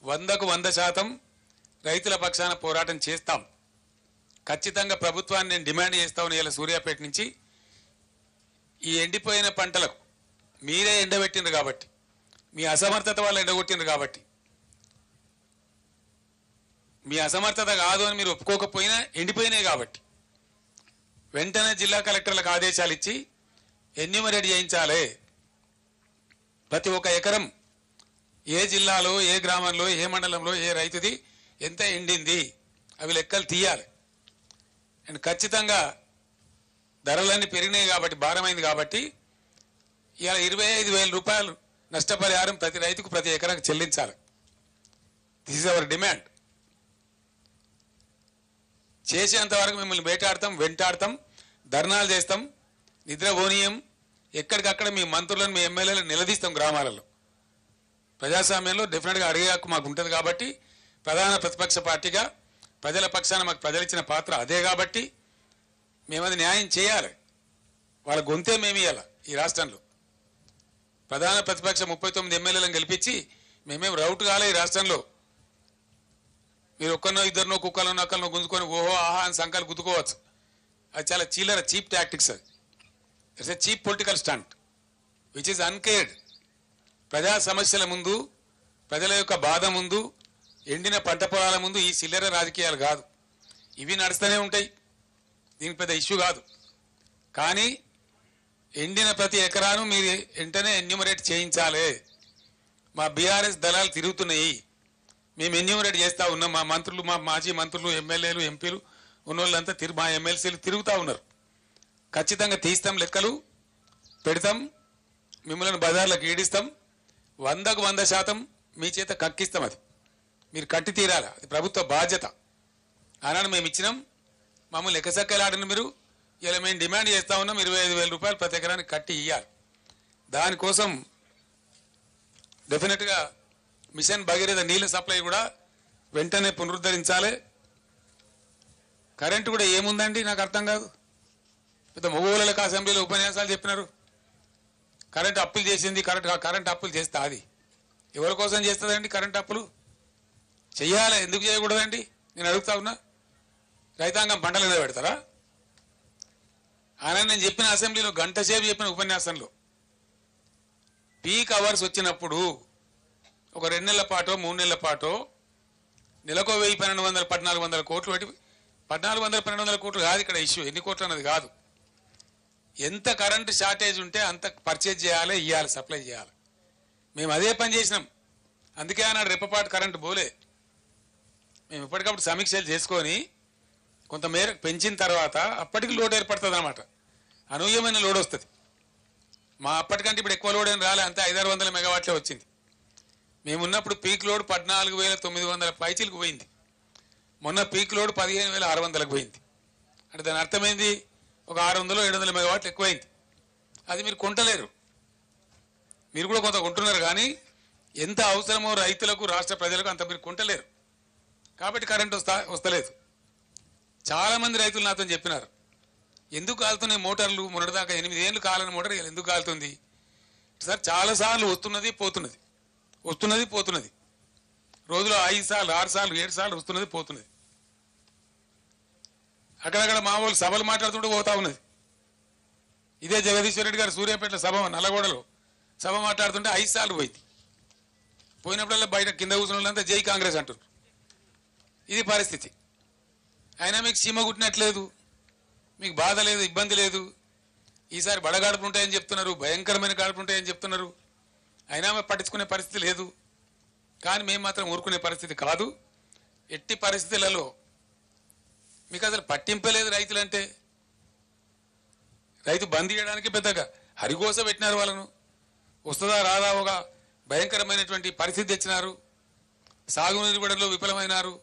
100కు 100% రైతుల పక్షాన పోరాటం చేస్తాం. ఖచ్చితంగా ప్రభుత్వాన్ని నేను డిమాండ్ చేస్తాను. ఇలా సూర్యాపేట నుంచి ఈ ఎండిపోయిన పంటలకు మీరే ఎండబెట్టిండ్రు కాబట్టి, మీ అసమర్థత వాళ్ళు ఎండగొట్టిండ్రు కాబట్టి, మీ అసమర్థత కాదు అని మీరు ఒప్పుకోకపోయినా ఎండిపోయినాయి కాబట్టి వెంటనే జిల్లా కలెక్టర్లకు ఆదేశాలు ఇచ్చి ఎన్యూమరేట్ చేయించాలి. ప్రతి ఒక్క ఎకరం ఏ జిల్లాలో, ఏ గ్రామంలో, ఏ మండలంలో, ఏ రైతుది ఎంత ఎండింది అవి లెక్కలు తీయాలి. అండ్ ఖచ్చితంగా ధరలన్నీ పెరిగినాయి కాబట్టి, భారమైంది కాబట్టి ఇలా 25,000 రూపాయలు నష్టపరిహారం ప్రతి రైతుకు ప్రతి ఎకరాకు చెల్లించాలి. This is our demand. చేసేంత వరకు మిమ్మల్ని వేటాడతాం, వెంటాడతాం, ధర్నాలు చేస్తాం, నిద్రపోనీయం. ఎక్కడికక్కడ మీ మంత్రులను, మీ ఎమ్మెల్యేలను నిలదీస్తాం. గ్రామాలలో ప్రజాస్వామ్యంలో డెఫినెట్గా అడిగే హక్కు మాకు ఉంటుంది కాబట్టి, ప్రధాన ప్రతిపక్ష పార్టీగా ప్రజల పక్షాన మాకు ప్రజలు ఇచ్చిన పాత్ర అదే కాబట్టి మేమది న్యాయం చేయాలి. వాళ్ళ గొంతే మేము ఇవ్వాలి. ఈ రాష్ట్రంలో ప్రధాన ప్రతిపక్ష 39 ఎమ్మెల్యేలను గెలిపించి మేమేం రౌట్ కాలే. ఈ రాష్ట్రంలో మీరు ఒక్కరినో ఇద్దరినో కుక్కలో నక్కలను గుంజుకొని ఓహో ఆహా అని సంఖ్యలు గుద్దుకోవచ్చు. అది చాలా చిల్లర, చీప్ టాక్టిక్స్. అది it's a cheap political stunt which is uncared. ప్రజా సమస్యల ముందు, ప్రజల యొక్క బాధ ముందు, ఎండిన పంట పొలాల ముందు ఈ చిల్లర రాజకీయాలు కాదు. ఇవి నడుస్తూనే ఉంటాయి, దీనికి పెద్ద ఇష్యూ కాదు. కానీ ఎండిన ప్రతి ఎకరాను మీరు వెంటనే ఎన్యూమరేట్ చేయించాలి. మా బీఆర్ఎస్ దళాలు తిరుగుతున్నాయి, మేము ఎన్యూమరేట్ చేస్తూ ఉన్నాం. మా మంత్రులు, మా మాజీ మంత్రులు, ఎమ్మెల్యేలు, ఎంపీలు ఉన్నోళ్ళంతా మా ఎమ్మెల్సీలు తిరుగుతూ ఉన్నారు. ఖచ్చితంగా తీస్తాం, లెక్కలు పెడతాం, మిమ్మల్ని బజార్లకు ఈడిస్తాం. 100కు 100% మీ చేత కక్కిస్తాం. అది మీరు కట్టి తీరాలి. అది ప్రభుత్వ బాధ్యత. ఆనాడు మేము ఇచ్చినాం, మమ్మల్ని ఎక్కసక్కలాడిన మీరు ఇలా మేము డిమాండ్ చేస్తా ఉన్నాం 25,000 రూపాయలు ప్రతి ఎకరానికి కట్టి ఇవ్వాలి. దానికోసం డెఫినెట్గా మిషన్ భగీరథ నీళ్ళ సప్లై కూడా వెంటనే పునరుద్ధరించాలి. కరెంటు కూడా ఏముందండి నాకు అర్థం కాదు. పెద్ద మగవాళ్ళకి అసెంబ్లీలో ఉపన్యాసాలు చెప్పినారు. కరెంటు అప్పులు చేసింది, కరెంటు అప్పులు చేస్తా అది ఎవరి కోసం చేస్తుందండి? కరెంటు అప్పులు చెయ్యాలి, ఎందుకు చేయకూడదండి? నేను అడుగుతా ఉన్నా. రైతాంగం పంటల మీద పెడతారా? ఆయన నేను చెప్పిన అసెంబ్లీలో గంట సేపు చెప్పిన ఉపన్యాసంలో పీక్ అవర్స్ వచ్చినప్పుడు ఒక 2 నెలల పాటో 3 నెలల పాటో నెలకో 1,000, 1,200, 1,400 కోట్లు పెట్టి 1,400, 1,200 కోట్లు కాదు ఇక్కడ ఇష్యూ, ఎన్ని కోట్లు అన్నది కాదు. ఎంత కరెంటు షార్టేజ్ ఉంటే అంత పర్చేజ్ చేయాలి, ఇవ్వాలి, సప్లై చేయాలి. మేము అదే పని చేసినాం. అందుకే ఆనాడు రెప్పపాటు కరెంటు పోలే. మేము ఇప్పటికప్పుడు సమీక్షలు చేసుకొని కొంతమేర పెంచిన తర్వాత అప్పటికి లోడ్ ఏర్పడుతుంది అన్నమాట. అనూహ్యమైన లోడ్ వస్తుంది. మా అప్పటికంటే ఇప్పుడు ఎక్కువ లోడ్ ఏం రాలే, అంతే 500-600 మెగావాట్లే వచ్చింది. మేమున్నప్పుడు పీక్ లోడ్ 14,900 పైచీలకు పోయింది. మొన్న పీక్ లోడ్ 15,600లకు పోయింది. అంటే దాని అర్థమైంది ఒక 600-700 మెగావాట్లు ఎక్కువైంది. అది మీరు కొంటలేరు. మీరు కూడా కొంత కొంటున్నారు కానీ ఎంత అవసరమో రైతులకు రాష్ట్ర ప్రజలకు అంత మీరు కొంటలేరు. కాబట్టి కరెంట్ వస్తలేదు. చాలామంది రైతులు నాతో చెప్పినారు, ఎందుకు కాలుతున్నాయి మోటార్లు? మొన్నటిదాకా 8 ఏళ్ళు కాలని మోటార్ ఎందుకు కాలుతుంది సార్? చాలాసార్లు వస్తున్నది పోతున్నది, వస్తున్నది పోతున్నది. రోజులో 5 సార్లు 6 సార్లు 7 సార్లు వస్తున్నది పోతున్నది. అక్కడక్కడ మా వాళ్ళు సభలు మాట్లాడుతుంటే పోతా ఉన్నది. ఇదే జగదీశ్వర్ రెడ్డి గారు సూర్యాపేట సభ నల్లగొండలో సభ మాట్లాడుతుంటే 5 సార్లు పోయింది. పోయినప్పుడల్లా బయట కింద కూర్చున్న వాళ్ళంతా జై కాంగ్రెస్ అంటారు. ఇది పరిస్థితి. అయినా మీకు సీమ కుట్టినట్లేదు, మీకు బాధ లేదు, ఇబ్బంది లేదు. ఈసారి బడగాడుపులు ఉంటాయని చెప్తున్నారు, భయంకరమైన గాడుపులు ఉంటాయని చెప్తున్నారు. అయినా పట్టించుకునే పరిస్థితి లేదు. కానీ మేము మాత్రం ఊరుకునే పరిస్థితి కాదు. ఎట్టి పరిస్థితులలో మీకు అసలు పట్టింపలేదు రైతులంటే. రైతు బంద్ చేయడానికి పెద్దగా హరిగోస పెట్టినారు వాళ్ళను. వస్తుందా రాదా ఒక భయంకరమైనటువంటి పరిస్థితి తెచ్చినారు. సాగునీరు ఇవ్వడంలో విఫలమైనారు,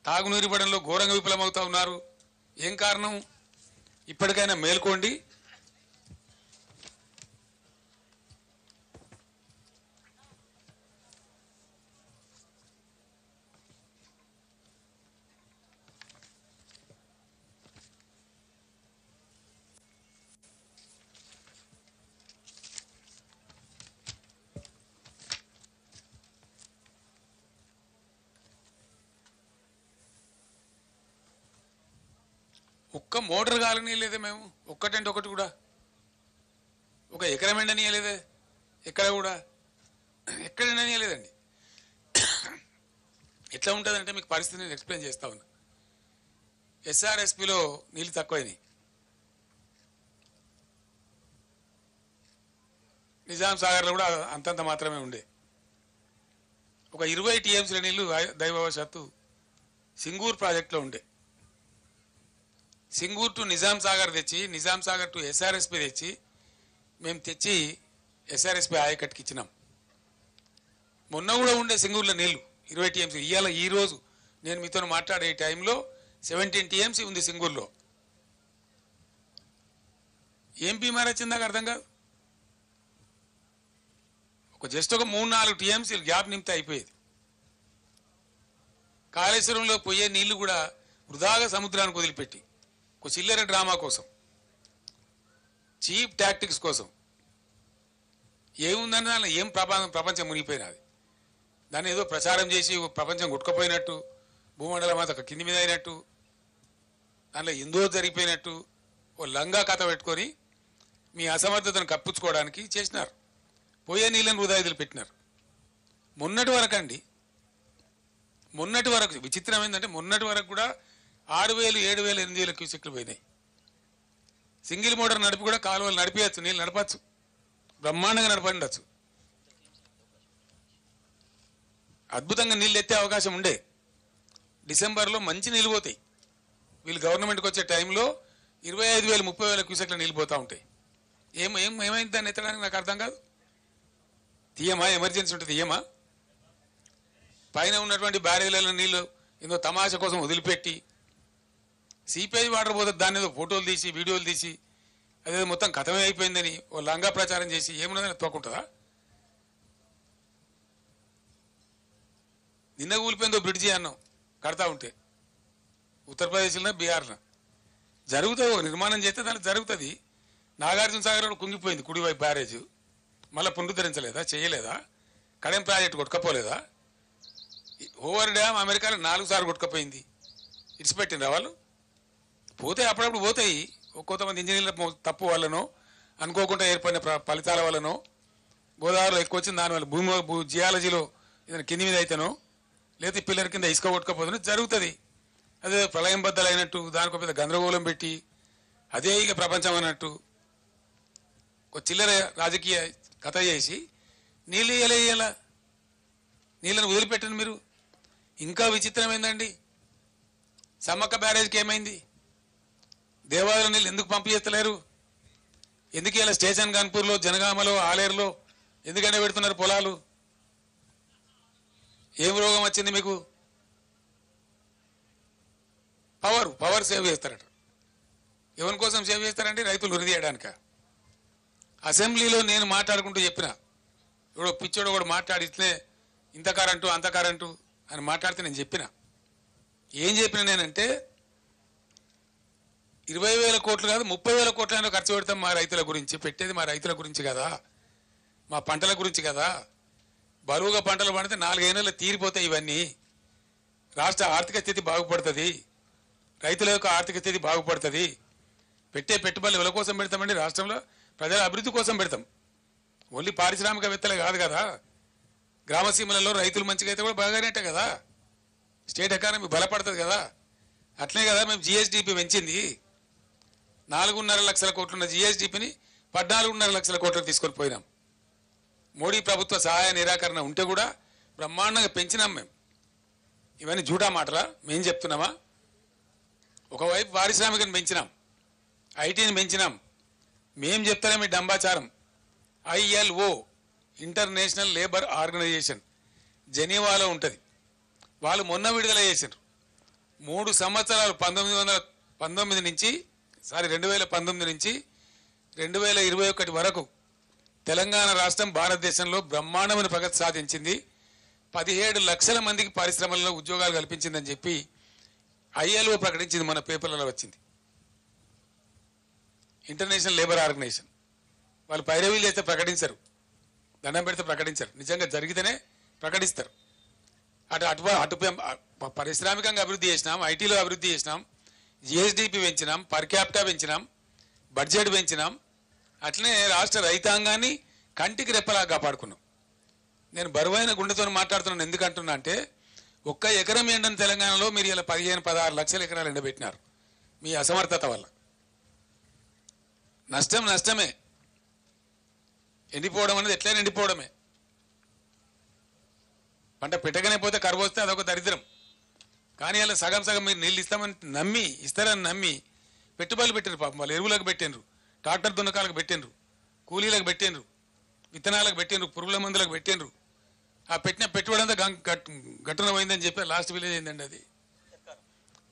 తాగునీరు ఇవ్వడంలో ఘోరంగా విఫలమవుతా ఉన్నారు. ఏం కారణం? ఇప్పటికైనా మేల్కోండి. ఒక్క మోటార్ కాలనీయలేదే మేము, ఒక్కటంటే ఒకటి కూడా. ఒక ఎకరం ఎండనీయలేదే ఎక్కడ కూడా, ఎక్కడ ఎండనీయలేదండి. ఎట్లా ఉంటుందంటే మీకు పరిస్థితి నేను ఎక్స్ప్లెయిన్ చేస్తా ఉన్నా. ఎస్ఆర్ఎస్పిలో నీళ్ళు తక్కువైనాయి. నిజాం సాగర్లో కూడా అంతంత మాత్రమే ఉండే. ఒక 20 టీఎంసీల నీళ్లు దైవవశాత్తు సింగూర్ ప్రాజెక్టులో ఉండే. సింగూర్ టు నిజాం సాగర్ తెచ్చి, నిజాం సాగర్ టు ఎస్ఆర్ఎస్పి తెచ్చి, మేము తెచ్చి ఎస్ఆర్ఎస్పి ఆయకట్టుకి ఇచ్చినాం. మొన్న కూడా ఉండే సింగూర్లో నీళ్లు 20 టీఎంసీ. ఇవాళ ఈరోజు నేను మీతో మాట్లాడే టైంలో 17 టీఎంసీ ఉంది సింగూర్లో. ఏం బీమార్ వచ్చింది నాకు అర్థం కాదు. జస్ట్ ఒక 3-4 టీఎంసీలు గ్యాప్ నింపితే అయిపోయేది. కాళేశ్వరంలో పోయే నీళ్లు కూడా వృధాగా సముద్రానికి వదిలిపెట్టి ఒక చిల్లర డ్రామా కోసం, చీప్ టాక్టిక్స్ కోసం ఏముందని దానిలో ఏం ప్రపంచం మునిగిపోయినది. దాన్ని ఏదో ప్రచారం చేసి ప్రపంచం గుట్టుకుపోయినట్టు, భూమండలం అంతా కింది మీద అయినట్టు, దానిలో ఎందో జరిగిపోయినట్టు ఓ లంగా కథ పెట్టుకొని మీ అసమర్థతను కప్పించుకోవడానికి చేసినారు. పోయే నీళ్ళని వృధా వదిలిపెట్టినారు. మొన్నటి వరకు అండి, మొన్నటి వరకు విచిత్రం ఏంటంటే మొన్నటి వరకు కూడా 6,000, 7,000, 8,000 క్యూసెక్లు పోయినాయి. సింగిల్ మోటార్ నడిపి కూడా కాలువలు నడిపించచ్చు, నీళ్ళు నడపచ్చు, బ్రహ్మాండంగా నడపండచ్చు. అద్భుతంగా నీళ్ళు ఎత్తే అవకాశం ఉండే. డిసెంబర్లో మంచి నీళ్ళు పోతాయి. వీళ్ళు గవర్నమెంట్కి వచ్చే టైంలో 25,000, 30,000 క్యూసెక్ల నీళ్ళు పోతూ ఉంటాయి. ఏమైంది దాన్ని ఎత్తడానికి నాకు అర్థం కాదు. తీయమా? ఎమర్జెన్సీ ఉంటుంది తీయమా? పైన ఉన్నటువంటి బ్యారేజ్లలో నీళ్ళు ఏదో తమాషా కోసం వదిలిపెట్టి సిపిఐ వాటర్ పోతే దాని ఏదో ఫోటోలు తీసి వీడియోలు తీసి అదే మొత్తం కథమే అయిపోయిందని ఓ లంగా ప్రచారం చేసి ఏమున్నదని తోకుంటుందా? నిన్న కూలిపోయిందో బ్రిడ్జి అన్నాం కడతా ఉంటే ఉత్తరప్రదేశ్లో బీహార్లో జరుగుతుంది. నిర్మాణం చేస్తే దానికి జరుగుతుంది. నాగార్జున సాగర్ కుంగిపోయింది కుడివైపు బ్యారేజ్, మళ్ళీ పునరుద్ధరించలేదా? చేయలేదా? కడెం ప్రాజెక్టు కొట్టుకపోలేదా? ఓవర్ డ్యామ్ అమెరికాలో 4 సార్లు కొట్టుకపోయింది. ఇడిచిపెట్టిండ్రా వాళ్ళు? పోతే అప్పుడప్పుడు పోతాయి. కొంతమంది ఇంజనీర్ల తప్పు వల్లనో అనుకోకుండా ఏర్పడిన ఫలితాల వల్లనో గోదావరిలో ఎక్కువ వచ్చింది, దానివల్ల జియాలజీలో ఏదైనా కింది మీద అయితేనో లేదా పిల్లల కింద ఇసుక కొట్టుకపోతుందో జరుగుతుంది. అదే ప్రళయం బద్దలైనట్టు దానికి పెద్ద గందరగోళం పెట్టి అదే ఇక ప్రపంచం అన్నట్టు ఒక చిల్లర రాజకీయ కథ చేసి నీళ్ళు ఇయ్యాల నీళ్ళని వదిలిపెట్టండి మీరు. ఇంకా విచిత్రం ఏందండి, సమ్మక్క బ్యారేజ్కి ఏమైంది? దేవాలయం నీళ్ళు ఎందుకు పంపు చేస్తలేరు? ఎందుకు ఇలా స్టేషన్ కాన్పూర్లో, జనగామలో, ఆలేరులో ఎందుకంటే పెడుతున్నారు పొలాలు? ఏం రోగం వచ్చింది మీకు? పవర్ సేవ్ చేస్తారట. ఎవరి కోసం సేవ్ చేస్తారంటే రైతులు వృద్ధి చేయడానిక. అసెంబ్లీలో నేను మాట్లాడుకుంటూ చెప్పిన, ఇప్పుడు పిచ్చోడు కూడా మాట్లాడితే ఇంత కరెంటు అంత కరెంటు అని మాట్లాడితే నేను చెప్పిన, ఏం చెప్పిన నేనంటే 20,000 కోట్లు కాదు 30,000 కోట్లైనా ఖర్చు పెడతాం మా రైతుల గురించి. పెట్టేది మా రైతుల గురించి కదా, మా పంటల గురించి కదా. బరువుగా పంటలు పండితే 4-5 నెలలు తీరిపోతాయి. ఇవన్నీ రాష్ట్ర ఆర్థిక స్థితి బాగుపడుతుంది, రైతుల యొక్క ఆర్థిక స్థితి బాగుపడుతుంది. పెట్టే పెట్టుబడులు ఎవరి కోసం పెడతామండి? రాష్ట్రంలో ప్రజల అభివృద్ధి కోసం పెడతాం. ఓన్లీ పారిశ్రామికవేత్తలే కాదు కదా, గ్రామసీమలలో రైతులు మంచిగా అయితే కూడా బాగానేట కదా, స్టేట్ ఎకానమీ బలపడుతుంది కదా. అట్లనే కదా మేము జిఎస్డిపి పెంచింది. 4.5 లక్షల కోట్లున్న జిఎస్డిపిని 14.5 లక్షల కోట్లకు తీసుకొని పోయినాం. మోడీ ప్రభుత్వ సహాయ నిరాకరణ ఉంటే కూడా బ్రహ్మాండంగా పెంచినాం మేము. ఇవన్నీ జూటా మాటలా? మేము చెప్తున్నామా? ఒకవైపు పారిశ్రామికను పెంచినాం, ఐటీని పెంచినాం. మేం చెప్తానే మీ డంబాచారం. ILO ఇంటర్నేషనల్ లేబర్ ఆర్గనైజేషన్ జెనీవాలో ఉంటుంది. వాళ్ళు మొన్న విడుదల చేశారు. 3 సంవత్సరాలు 2019 నుంచి 2021 వరకు తెలంగాణ రాష్ట్రం భారతదేశంలో బ్రహ్మాండమైన ప్రగతి సాధించింది. 17 లక్షల మందికి పరిశ్రమలలో ఉద్యోగాలు కల్పించిందని చెప్పి ILO ప్రకటించింది. మన పేపర్లలో వచ్చింది. ఇంటర్నేషనల్ లేబర్ ఆర్గనైజేషన్ వాళ్ళు పైరవీలు చేస్తే ప్రకటించరు, దండం పెడితే ప్రకటించరు. నిజంగా జరిగితేనే ప్రకటిస్తారు. అటు పారిశ్రామికంగా అభివృద్ధి చేసినాం, ఐటీలో అభివృద్ధి చేసినాం, జిఎస్డిపి పెంచినాం, పర్ క్యాపిటా పెంచినాం, బడ్జెట్ పెంచినాం. అట్లనే రాష్ట్ర రైతాంగాన్ని కంటికి రెప్పలా కాపాడుకున్నాం. నేను బరువైన గుండెతో మాట్లాడుతున్నాను. ఎందుకంటున్నా అంటే 1 ఎకరం ఎండని తెలంగాణలో మీరు ఇలా 15-16 లక్షల ఎకరాలు ఎండబెట్టినారు మీ అసమర్థత వల్ల. నష్టమే. ఎండిపోవడం అనేది ఎట్లయినా ఎండిపోవడమే. పంట పెట్టగానే పోతే కరువు వస్తే అదొక దరిద్రం. కానీ అలా సగం మీరు నీళ్ళు ఇస్తారని నమ్మి పెట్టుబడులు పెట్టినారు. పాపం వాళ్ళు ఎరువులకు పెట్టినరు, ట్రాక్టర్ దున్నకాలకు పెట్టినరు, కూలీలకు పెట్టినరు, విత్తనాలకు పెట్టినరు, పురుగుల మందులకు పెట్టినరు. ఆ పెట్టిన పెట్టుబడి అంతా గట్టున పోయిందని చెప్పి లాస్ట్ విలేజ్ అయిందండి అది.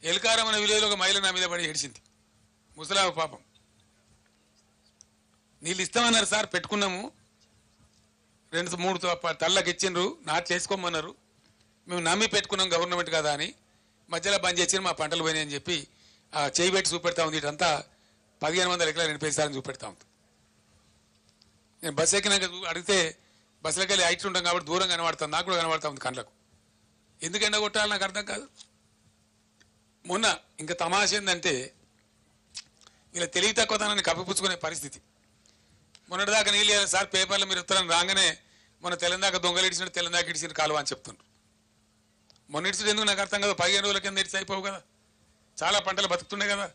ఎల్కారం అనే విలేజ్లో ఒక మహిళ నా మీద పడి ఏడిచింది. ముసలామ పాపం. నీళ్ళు ఇస్తామన్నారు సార్, పెట్టుకున్నాము, 2-3 తళ్ళకి ఇచ్చిండ్రు, నాట్లు వేసుకోమన్నారు, మేము నమ్మి పెట్టుకున్నాం గవర్నమెంట్ కదా అని మధ్యలో బంద్ చేసి మా పంటలు పోయినాయని చెప్పి ఆ చేయి పెట్టి చూపెడతా ఉంది. ఇటంతా 1500 ఎకరాలు ఎండిపోయిస్తారని చూపెడతా ఉంది. నేను బస్సు ఎక్కినాక అడిగితే బస్సులకి వెళ్ళి హైట్ ఉంటాం కాబట్టి దూరం కనబడుతుంది, నాకు కూడా కనబడతా ఉంది కళ్ళకు. ఎందుకు ఎండ కొట్టాలి నాకు అర్థం కాదు. మొన్న ఇంకా తమాష ఏంటంటే ఇలా తెలివి తక్కువతనాన్ని కప్పిపుచ్చుకునే పరిస్థితి. మొన్నటిదాకా నీళ్ళు సార్ పేపర్లో మీరు ఉత్తరం రాగానే మొన్న తెలంగాణ దొంగలు ఇడిచినట్టు తెలంగాణ ఇడిచిన కాలువ అని చెప్తుండ్రు. మొన్న ఇడిచిడు ఎందుకు నాకు అర్థం కాదు. 15 రోజుల కింద ఇడిచి అయిపోవు కదా, చాలా పంటలు బతుకుతున్నాయి కదా,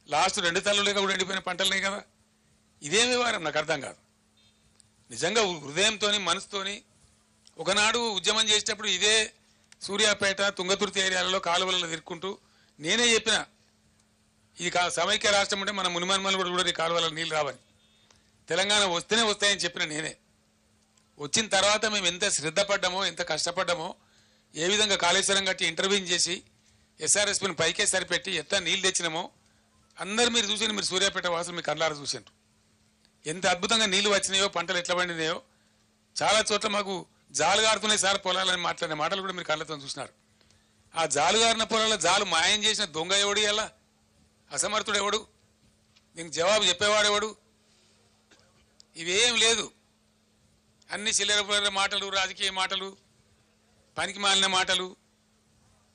లాస్ట్ 2 తల్లులే కూడా ఎండిపోయిన పంటలున్నాయి కదా. ఇదేం వ్యవహారం నాకు అర్థం కాదు. నిజంగా హృదయంతో మనసుతోని ఒకనాడు ఉద్యమం చేసేటప్పుడు ఇదే సూర్యాపేట తుంగతుర్తి ఏరియాలలో కాలువలలో తిరుక్కుంటూ నేనే చెప్పిన ఇది సమైక్య రాష్ట్రం ఉంటే మన మునిమన్మలు కూడా ఈ కాలువలలో నీళ్ళు రావని, తెలంగాణ వస్తేనే వస్తాయని చెప్పిన నేనే. వచ్చిన తర్వాత మేము ఎంత శ్రద్ధ పడ్డామో, ఎంత కష్టపడ్డామో, ఏ విధంగా కాళేశ్వరం కట్టి ఇంటర్వ్యూన్ చేసి ఎస్ఆర్ఎస్పీని పైకే సరిపెట్టి ఎట్లా నీళ్ళు తెచ్చినామో అందరు మీరు చూసి మీరు సూర్యాపేట వాసులు మీ కళ్ళారా చూసిండ్రు. ఎంత అద్భుతంగా నీళ్లు వచ్చినాయో, పంటలు ఎట్లా పండినాయో. చాలా చోట్ల మాకు జాలుగారుతున్నాయి సార్ పొలాలని మాట్లాడిన మాటలు కూడా మీరు కళ్ళతో చూసినారు. ఆ జాలుగారిన పొలాల జాలు మాయం చేసిన దొంగ ఎవడు, ఎలా అసమర్థుడు ఎవడు, దీనికి జవాబు చెప్పేవాడు ఎవడు? ఇవేం లేదు. అన్ని చిల్లర మాటలు, రాజకీయ మాటలు, పనికి మాలిన మాటలు.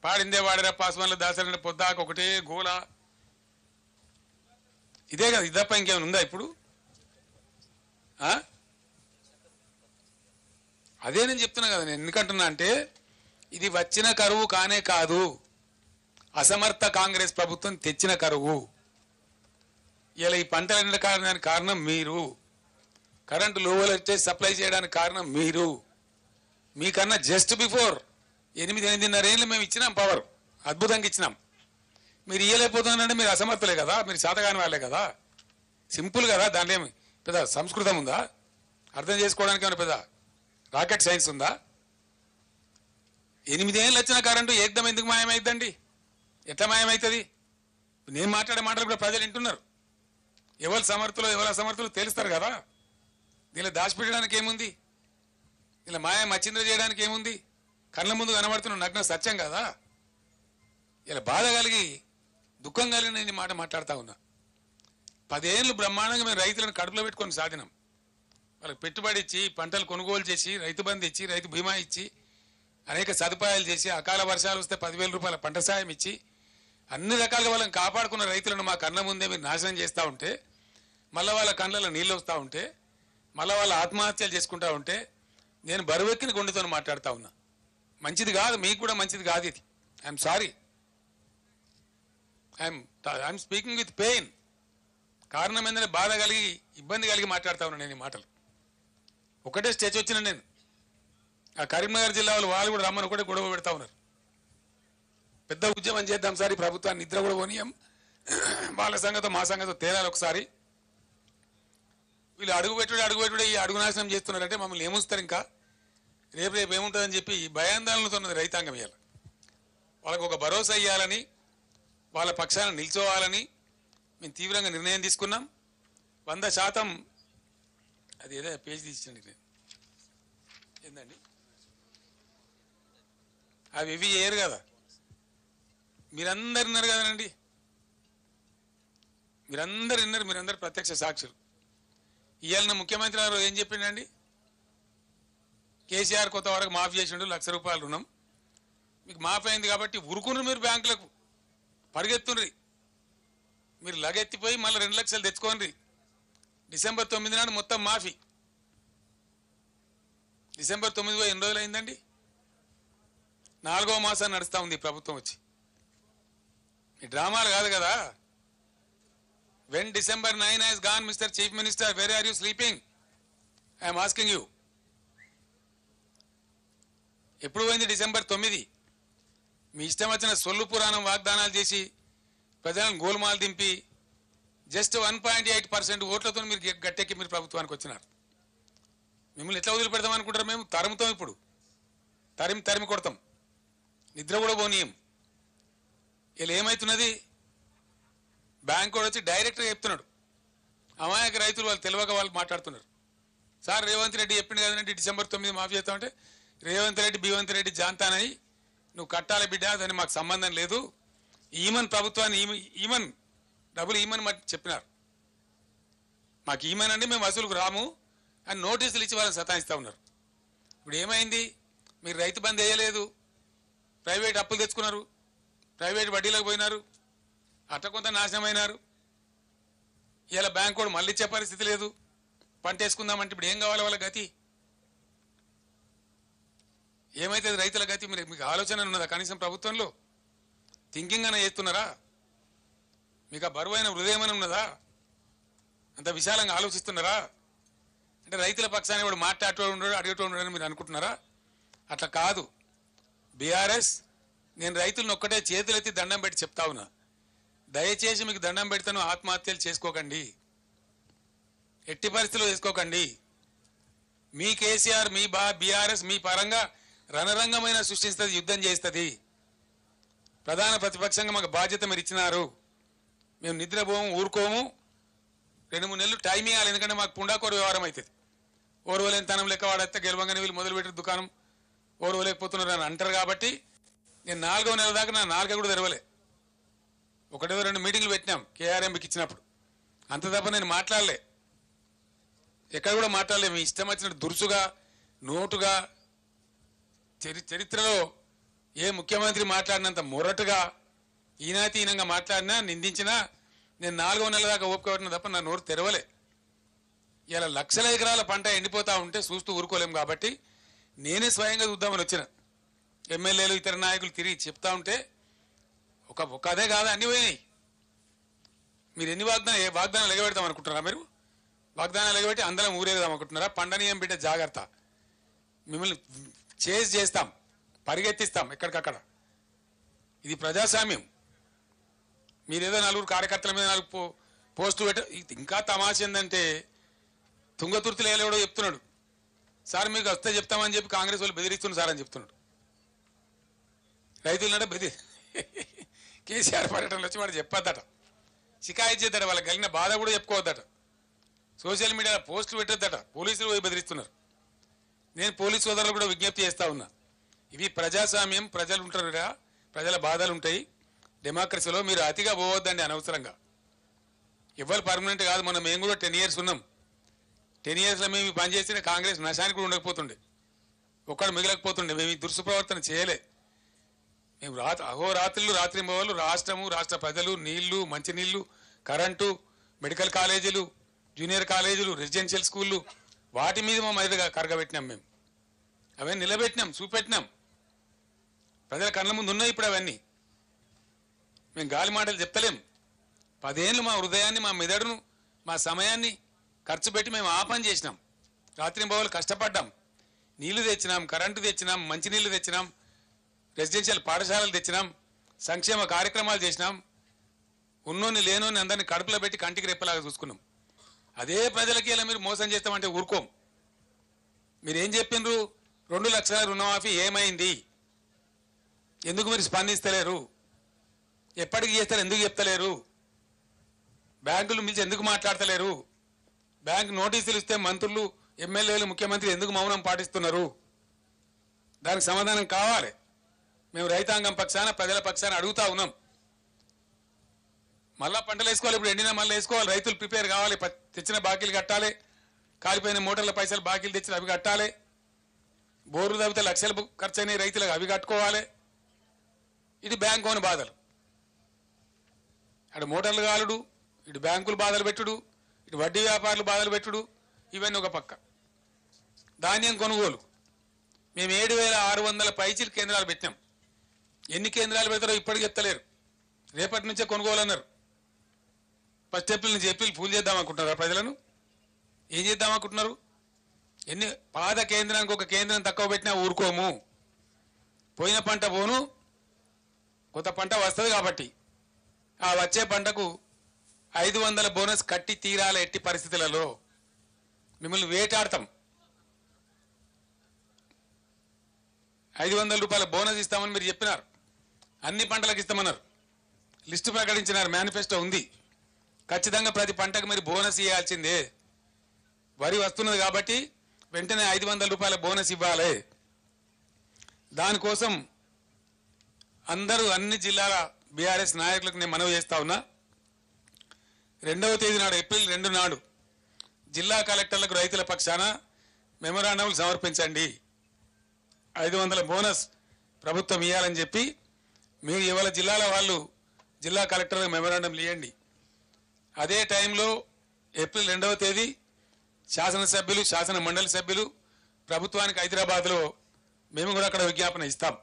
పాడిందే వాడరా పాస్వాన్ల దాసరైన పొద్దాక ఒకటే గోల. ఇదే కదా, ఇది తప్ప ఇంకేమైనా ఉందా ఇప్పుడు? అదే నేను చెప్తున్నా కదా. నేను ఎందుకంటున్నా అంటే ఇది వచ్చిన కరువు కానే కాదు, అసమర్థ కాంగ్రెస్ ప్రభుత్వం తెచ్చిన కరువు. ఇలా ఈ పంటలు ఎండడానికి కారణం మీరు, కరెంటు లో వోల్టేజ్ సప్లై చేయడానికి కారణం మీరు. మీకన్నా జస్ట్ బిఫోర్ 8-8.5 ఏళ్ళు మేము ఇచ్చినాం పవర్, అద్భుతంగా ఇచ్చినాం. మీరు ఇయ్యలేకపోతున్నారంటే మీరు అసమర్థులే కదా, మీరు శాతగాని వాళ్ళే కదా. సింపుల్ కదా, దాంట్లో ఏమి పెద్ద సంస్కృతం ఉందా? అర్థం చేసుకోవడానికి ఏమైనా పెద్ద రాకెట్ సైన్స్ ఉందా? 8 ఏళ్ళు వచ్చిన కరెంటు ఏకదం ఎందుకు మాయమైందండి? ఎట్లా మాయమవుతుంది? నేను మాట్లాడే మాటలు కూడా ప్రజలు వింటున్నారు. ఎవరు సమర్థులు ఎవరు అసమర్థులు తెలుస్తారు కదా. దీనిలో దాచిపెట్టడానికి ఏముంది? ఇలా మాయ మచ్చింద్ర చేయడానికి ఏముంది? కళ్ళ ముందు కనబడుతున్న నగ్న సత్యం కదా. ఇలా బాధ కలిగి దుఃఖం కలిగి నేను మాట మాట్లాడుతూ ఉన్నా. 10 ఏళ్ళు బ్రహ్మాండంగా మేము రైతులను కడుపులో పెట్టుకొని సాధినాం. వాళ్ళకి పెట్టుబడి ఇచ్చి, పంటలు కొనుగోలు చేసి, రైతు బంధు ఇచ్చి, రైతు బీమా ఇచ్చి, అనేక సదుపాయాలు చేసి, అకాల వర్షాలు వస్తే 10,000 రూపాయల పంట సాయం ఇచ్చి, అన్ని రకాలుగా వాళ్ళని కాపాడుకున్న రైతులను మా కళ్ళ ముందే మీరు నాశనం చేస్తూ ఉంటే, మళ్ళీ వాళ్ళ కళ్ళలో నీళ్ళు వస్తూ ఉంటే, మళ్ళీ వాళ్ళ ఆత్మహత్యలు చేసుకుంటా ఉంటే నేను బరువెక్కిన గుండెతో మాట్లాడుతూ ఉన్నా. మంచిది కాదు, మీకు కూడా మంచిది కాదు ఇది. I'm sorry, I'm speaking with pain. కారణం ఏంటంటే బాధ కలిగి, ఇబ్బంది కలిగి మాట్లాడుతూ ఉన్నా నేను ఈ మాటలు. ఒకటే స్టేజ్ వచ్చిన నేను ఆ కరీంనగర్ జిల్లా వాళ్ళు కూడా రమ్మని ఒకటే గొడవ పెడతా ఉన్నారు. పెద్ద ఉద్యమం చేద్దాం సార్, ఈ ప్రభుత్వాన్ని నిద్ర కూడా పోనీయం, వాళ్ళ సంగతో మా సంగతో తేలాలి ఒకసారి. వీళ్ళు అడుగుపెట్టుడే ఈ అడుగు నాశనం చేస్తున్నారంటే మమ్మల్ని ఏముస్తారు? ఇంకా రేపు ఏముంటుందని చెప్పి భయాందోళనతో ఉన్నది రైతాంగం. ఇవ్వాలి వాళ్ళకు ఒక భరోసా ఇవ్వాలని, వాళ్ళ పక్షాన నిల్చోవాలని మేము తీవ్రంగా నిర్ణయం తీసుకున్నాం. 100% అది ఏదో పేజ్ తీసిండి ఏందండి, అవి ఇవి చేయరు కదా. మీరందరు విన్నారు కదనండి, మీరందరు విన్నారు, మీరందరు ప్రత్యక్ష సాక్షులు. ఇవాళ ముఖ్యమంత్రి గారు ఏం చెప్పిండండి? కేసీఆర్ కొత్త వరకు మాఫీ చేసిండు, 1,00,000 రూపాయలు రుణం మీకు మాఫీ అయింది కాబట్టి ఉరుకున్నారు మీరు బ్యాంకులకు, పరిగెత్తుండ్రి. మీరు లగెత్తిపోయి మళ్ళీ 2 లక్షలు తెచ్చుకోండి. డిసెంబర్ 9 నాడు మొత్తం మాఫీ. డిసెంబర్ 9 ఎన్ని రోజులు అయిందండి? 4వ మాసం నడుస్తూ ఉంది ప్రభుత్వం వచ్చి. ఈ డ్రామాలు కాదు కదా. When December 9 has gone, Mr. Chief Minister, where are you sleeping? I am asking you. ఎప్పుడు పోయింది డిసెంబర్ 9? మీ ఇష్టం వచ్చిన సొల్లు పురాణం వాగ్దానాలు చేసి ప్రజలను గోల్మాలు దింపి జస్ట్ 1.8% ఓట్లతో మీరు గట్టెక్కి మీరు ప్రభుత్వానికి వచ్చినారు. మిమ్మల్ని ఎట్లా వదిలిపెడతాం అనుకుంటారు? మేము తరుముతాం, ఇప్పుడు తరిమి కొడతాం, నిద్ర కూడా పోనీయం. ఇలా ఏమవుతున్నది? బ్యాంక్ కూడా వచ్చి డైరెక్ట్గా చెప్తున్నాడు. అమాయక రైతులు వాళ్ళు తెలియక వాళ్ళు మాట్లాడుతున్నారు. సార్ రేవంత్ రెడ్డి చెప్పింది కదండి డిసెంబర్ 9 మాఫీ చేస్తామంటే, రేవంత్ రెడ్డి బీవంత్ రెడ్డి జాంతానని నువ్వు కట్టాలి బిడ్డ, దాన్ని మాకు సంబంధం లేదు, ఈమన్ ప్రభుత్వాన్ని ఈమన్ డబ్బులు ఈమన్ చెప్పినారు. మాకు ఈమన్ అండి, మేము వసూలుకు రాము అని నోటీసులు ఇచ్చి వాళ్ళని సతాయిస్తూ ఉన్నారు. ఇప్పుడు ఏమైంది? మీరు రైతు బంద్ వేయలేదు, ప్రైవేట్ అప్పులు తెచ్చుకున్నారు, ప్రైవేట్ వడ్డీలకు పోయినారు, అట్ట కొంత నాశనమైనారు. ఇలా బ్యాంక్ కూడా మళ్ళీ ఇచ్చే పరిస్థితి లేదు. పంట వేసుకుందామంటే ఇప్పుడు ఏం కావాలి వాళ్ళ గతి? ఏమైతుంది రైతుల గతి? మీకు ఆలోచన ఉన్నదా? కనీసం ప్రభుత్వంలో థింకింగ్ అనే చేస్తున్నారా? మీకు ఆ బరువైన హృదయం అని ఉన్నదా? అంత విశాలంగా ఆలోచిస్తున్నారా? అంటే రైతుల పక్షాన్ని వాడు మాట్లాడేటోడు ఉండడు, అడిగేటోడు ఉండడని మీరు అనుకుంటున్నారా? అట్లా కాదు. బీఆర్ఎస్, నేను రైతులను ఒక్కటే చేతులెత్తి దండం పెట్టి చెప్తా ఉన్నా, దయచేసి మీకు దండం పెడతాను, ఆత్మహత్యలు చేసుకోకండి, ఎట్టి పరిస్థితుల్లో చేసుకోకండి. మీ కేసీఆర్, మీ బీఆర్ఎస్ మీ పరంగా రణరంగమైన సృష్టిస్తుంది, యుద్ధం చేస్తుంది. ప్రధాన ప్రతిపక్షంగా మాకు బాధ్యత మీరు ఇచ్చినారు, మేము నిద్రపోము ఊరుకోము, 2-3 నెలలు టైం ఇవ్వాలి, ఎందుకంటే మాకు పుండాకోరు వ్యవహారం అవుతుంది. ఓర్వలేని తనం లెక్క వాడేస్తే గెలవంగానే వీళ్ళు మొదలుపెట్టిన దుకాణం ఓర్వలేకపోతున్నారు అని అంటారు. కాబట్టి నేను 4వ నెల దాకా నా 4 కూడా తెరవలే. 1-2 మీటింగ్లు పెట్టినాం కేఆర్ఎంకి ఇచ్చినప్పుడు, అంత తప్ప నేను మాట్లాడలే, ఎక్కడ కూడా మాట్లాడలే. మీ ఇష్టం వచ్చినట్టు దురుసుగా నోటుగా చరిత్రలో ఏ ముఖ్యమంత్రి మాట్లాడినంత మొరటుగా ఈనాతీనంగా మాట్లాడినా నిందించినా నేను 4వ నెల దాకా ఓపుకోవడం తప్ప నా నోరు తెరవలే. ఇలా లక్షల ఎకరాల పంట ఎండిపోతా ఉంటే చూస్తూ ఊరుకోలేం. కాబట్టి నేనే స్వయంగా చూద్దామని వచ్చిన. ఎమ్మెల్యేలు ఇతర నాయకులు తిరిగి చెప్తా ఉంటే ఒక అదే కాదు అన్ని పోయినాయి. మీరు ఎన్ని వాగ్దానాలు ఎగబెడతాం అనుకుంటున్నారా? మీరు వాగ్దానాలు ఎగబెట్టి అందరం ఊరేగదాం అనుకుంటున్నారా? పండనీయం బిడ్డ జాగ్రత్త, మిమ్మల్ని చేస్తాం, పరిగెత్తిస్తాం ఎక్కడికక్కడ. ఇది ప్రజాస్వామ్యం. మీరేదో 4 కార్యకర్తల మీద 4 పోస్టులు ఇంకా తమాష ఏంటంటే తుంగతుర్తిలో ఎవడో చెప్తున్నాడు, సార్ మీకు వస్తే చెప్తామని చెప్పి కాంగ్రెస్ వాళ్ళు బెదిరిస్తున్నారు సార్ అని చెప్తున్నాడు. రైతులన్నాడు కేసీఆర్ పర్యటనలో వచ్చి వాడు చెప్పొద్దట, షికాయత్ చేద్దట, వాళ్ళకి కలిగిన బాధ కూడా చెప్పుకోవద్దట, సోషల్ మీడియాలో పోస్టులు పెట్టొద్దట, పోలీసులు పోయి బెదిరిస్తున్నారు. నేను పోలీసు సోదరులు కూడా విజ్ఞప్తి చేస్తా ఉన్నా, ఇవి ప్రజాస్వామ్యం, ప్రజలు ఉంటారుగా, ప్రజల బాధలు ఉంటాయి. డెమోక్రసీలో మీరు అతిగా పోవద్దండి అనవసరంగా. ఎవరు పర్మనెంట్ కాదు, మేము కూడా 10 years ఉన్నాం. 10 yearsలో మేము పనిచేసిన కాంగ్రెస్ నశానికి కూడా ఉండకపోతుండే, ఒక్కడు మిగలకపోతుండే. మేము ఈ దుర్సుప్రవర్తన చేయలే. మేము అహోరాత్రులు రాత్రింబవళ్ళు రాష్ట్రము, రాష్ట్ర ప్రజలు, నీళ్లు, మంచినీళ్లు, కరెంటు, మెడికల్ కాలేజీలు, జూనియర్ కాలేజీలు, రెసిడెన్షియల్ స్కూళ్ళు, వాటి మీద మా మీదుగా కరగబెట్టినాం. మేము అవన్నీ నిలబెట్టినాం, చూపెట్టినాం. ప్రజల కళ్ళ ముందు ఉన్నాయి ఇప్పుడు అవన్నీ. మేము గాలి మాటలు చెప్తలేం. 10 ఏళ్ళు మా హృదయాన్ని, మా మెదడును, మా సమయాన్ని ఖర్చు పెట్టి మేము ఆ పని చేసినాం. రాత్రింబవళ్ళు కష్టపడ్డాం. నీళ్లు తెచ్చినాం, కరెంటు తెచ్చినాం, మంచినీళ్లు తెచ్చినాం, రెసిడెన్షియల్ పాఠశాలలు తెచ్చినాం, సంక్షేమ కార్యక్రమాలు చేసినాం. ఉన్నోని లేనోని అందరినీ కడుపులో పెట్టి కంటికి రెప్పలాగా చూసుకున్నాం. అదే ప్రజలకి ఇలా మీరు మోసం చేస్తామంటే ఊరుకోం. మీరేం చెప్పిండ్రు? 2 లక్షల రుణమాఫీ ఏమైంది? ఎందుకు మీరు స్పందిస్తలేరు? ఎప్పటికి చేస్తారు? ఎందుకు చెప్తలేరు? బ్యాంకులు మించి ఎందుకు మాట్లాడతలేరు? బ్యాంకు నోటీసులు ఇస్తే మంత్రులు, ఎమ్మెల్యేలు, ముఖ్యమంత్రి ఎందుకు మౌనం పాటిస్తున్నారు? దానికి సమాధానం కావాలి. మేము రైతాంగం పక్షాన, ప్రజల పక్షాన అడుగుతా ఉన్నాం. మళ్ళా పంటలు వేసుకోవాలి, ఇప్పుడు ఎండినా మళ్ళీ వేసుకోవాలి. రైతులు ప్రిపేర్ కావాలి, తెచ్చిన బాకీలు కట్టాలి, కాలిపోయిన మోటార్ల పైసలు బాకీలు తెచ్చిన అవి కట్టాలి, బోర్లు తవ్వితే లక్షలు ఖర్చు అయినాయి రైతులకు, అవి కట్టుకోవాలి. ఇది బ్యాంకు అని బాధలు. అటు మోటార్లు కాలుడు, ఇటు బ్యాంకులు బాధలు పెట్టుడు, ఇటు వడ్డీ వ్యాపారులు బాధలు పెట్టుడు, ఇవన్నీ ఒక పక్క. ధాన్యం కొనుగోలు మేము 7,600 పైచీలు కేంద్రాలు పెట్టినాం. ఎన్ని కేంద్రాలు పెడతారో ఇప్పటికి చెప్తలేరు. రేపటి నుంచే కొనుగోలు అన్నారు. ఫస్ట్ ఏప్రిల్ నుంచి ఏప్రిల్ ఫుల్ చేద్దాం అనుకుంటున్నారా? ప్రజలను ఏం చేద్దాం అనుకుంటున్నారు? ఎన్ని పాత కేంద్రానికి ఒక కేంద్రం తక్కువ పెట్టినా ఊరుకోము. పోయిన పంట పోను, కొత్త పంట వస్తుంది కాబట్టి ఆ వచ్చే పంటకు 500 బోనస్ కట్టి తీరాల. ఎట్టి పరిస్థితులలో మిమ్మల్ని వేటాడతాం. 500 రూపాయల బోనస్ ఇస్తామని మీరు చెప్పినారు. అన్ని పంటలకు ఇస్తామన్నారు. లిస్టు ప్రకటించినారు, మేనిఫెస్టో ఉంది. ఖచ్చితంగా ప్రతి పంటకు మీరు బోనస్ ఇవ్వాల్సిందే. వరి వస్తున్నది కాబట్టి వెంటనే 500 రూపాయల బోనస్ ఇవ్వాలి. దానికోసం అందరూ అన్ని జిల్లాల బీఆర్ఎస్ నాయకులకు నేను మనవి చేస్తా ఉన్నా. 2వ తేదీ నాడు, ఏప్రిల్ 2 నాడు జిల్లా కలెక్టర్లకు రైతుల పక్షాన మెమోరాండంలు సమర్పించండి. 500 బోనస్ ప్రభుత్వం ఇవ్వాలని చెప్పి మీరు ఇవాళ జిల్లాల వాళ్ళు జిల్లా కలెక్టర్లకు మెమోరాండంలు ఇవ్వండి. అదే టైంలో ఏప్రిల్ 2వ తేదీ శాసనసభ్యులు, శాసన మండలి సభ్యులు ప్రభుత్వానికి హైదరాబాద్లో మేము కూడా అక్కడ విజ్ఞాపన ఇస్తాం.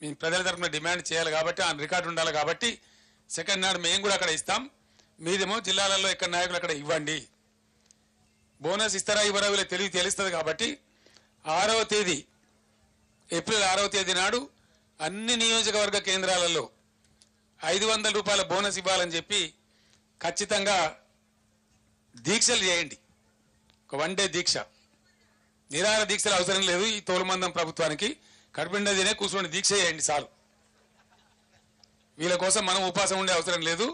మేము ప్రజల తరఫున డిమాండ్ చేయాలి కాబట్టి, ఆ రికార్డు ఉండాలి కాబట్టి 2nd నాడు మేము కూడా అక్కడ ఇస్తాం. మీదేమో జిల్లాలలో ఎక్కడ నాయకులు అక్కడ ఇవ్వండి. బోనస్ ఇస్తారా ఇవ్వరా వీళ్ళ తెలుస్తుంది కాబట్టి 6వ తేదీ, ఏప్రిల్ 6వ తేదీ నాడు అన్ని నియోజకవర్గ కేంద్రాలలో 500 రూపాయల బోనస్ ఇవ్వాలని చెప్పి ఖచ్చితంగా దీక్షలు చేయండి. ఒక 1 డే దీక్ష, నిరాహార దీక్షలు అవసరం లేదు. ఈ తోలుమందం ప్రభుత్వానికి కడుపుండా తినే కూర్చొని దీక్ష చేయండి చాలు. వీళ్ళ కోసం మనం ఉపాసం ఉండే అవసరం లేదు.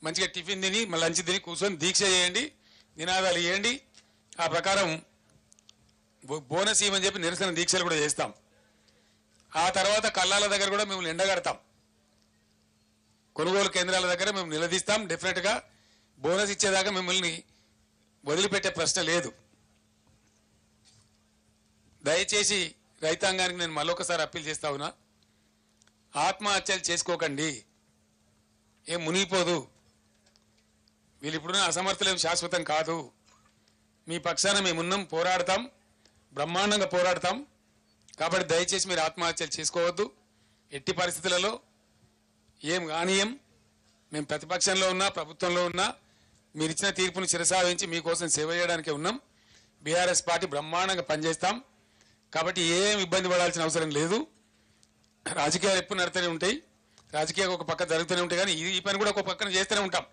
మంచిగా టిఫిన్ తిని లంచ్ తిని కూర్చొని దీక్ష చేయండి, నినాదాలు ఇవ్వండి. ఆ ప్రకారం బోనస్ ఇవ్వమని చెప్పి నిరసన దీక్షలు కూడా చేస్తాం. ఆ తర్వాత కల్లాల దగ్గర కూడా మేము ఎండగడతాం. కొనుగోలు కేంద్రాల దగ్గర మేము నిలదీస్తాం. డెఫినెట్గా బోనస్ ఇచ్చేదాకా మిమ్మల్ని వదిలిపెట్టే ప్రశ్న లేదు. దయచేసి రైతాంగానికి నేను మళ్ళొకసారి అప్పీల్ చేస్తా ఉన్నా, ఆత్మహత్యలు చేసుకోకండి. ఏం మునిగిపోదు. వీళ్ళు ఇప్పుడున్న అసమర్థులేం శాశ్వతం కాదు. మీ పక్షాన మేమున్నాం, పోరాడతాం, బ్రహ్మాండంగా పోరాడతాం. కాబట్టి దయచేసి మీరు ఆత్మహత్యలు చేసుకోవద్దు. ఎట్టి పరిస్థితులలో ఏం కానీయం. మేము ప్రతిపక్షంలో ఉన్నా ప్రభుత్వంలో ఉన్నా మీరు ఇచ్చిన తీర్పును శిరసావహించి మీకోసం సేవ చేయడానికే ఉన్నాం. బీఆర్ఎస్ పార్టీ బ్రహ్మాండంగా పనిచేస్తాం. కాబట్టి ఏం ఇబ్బంది పడాల్సిన అవసరం లేదు. రాజకీయాలు ఎప్పుడు నడుతూనే ఉంటాయి, రాజకీయాలు ఒక పక్క జరుగుతూనే ఉంటాయి, కానీ ఈ పని కూడా ఒక పక్కన చేస్తూనే ఉంటాం.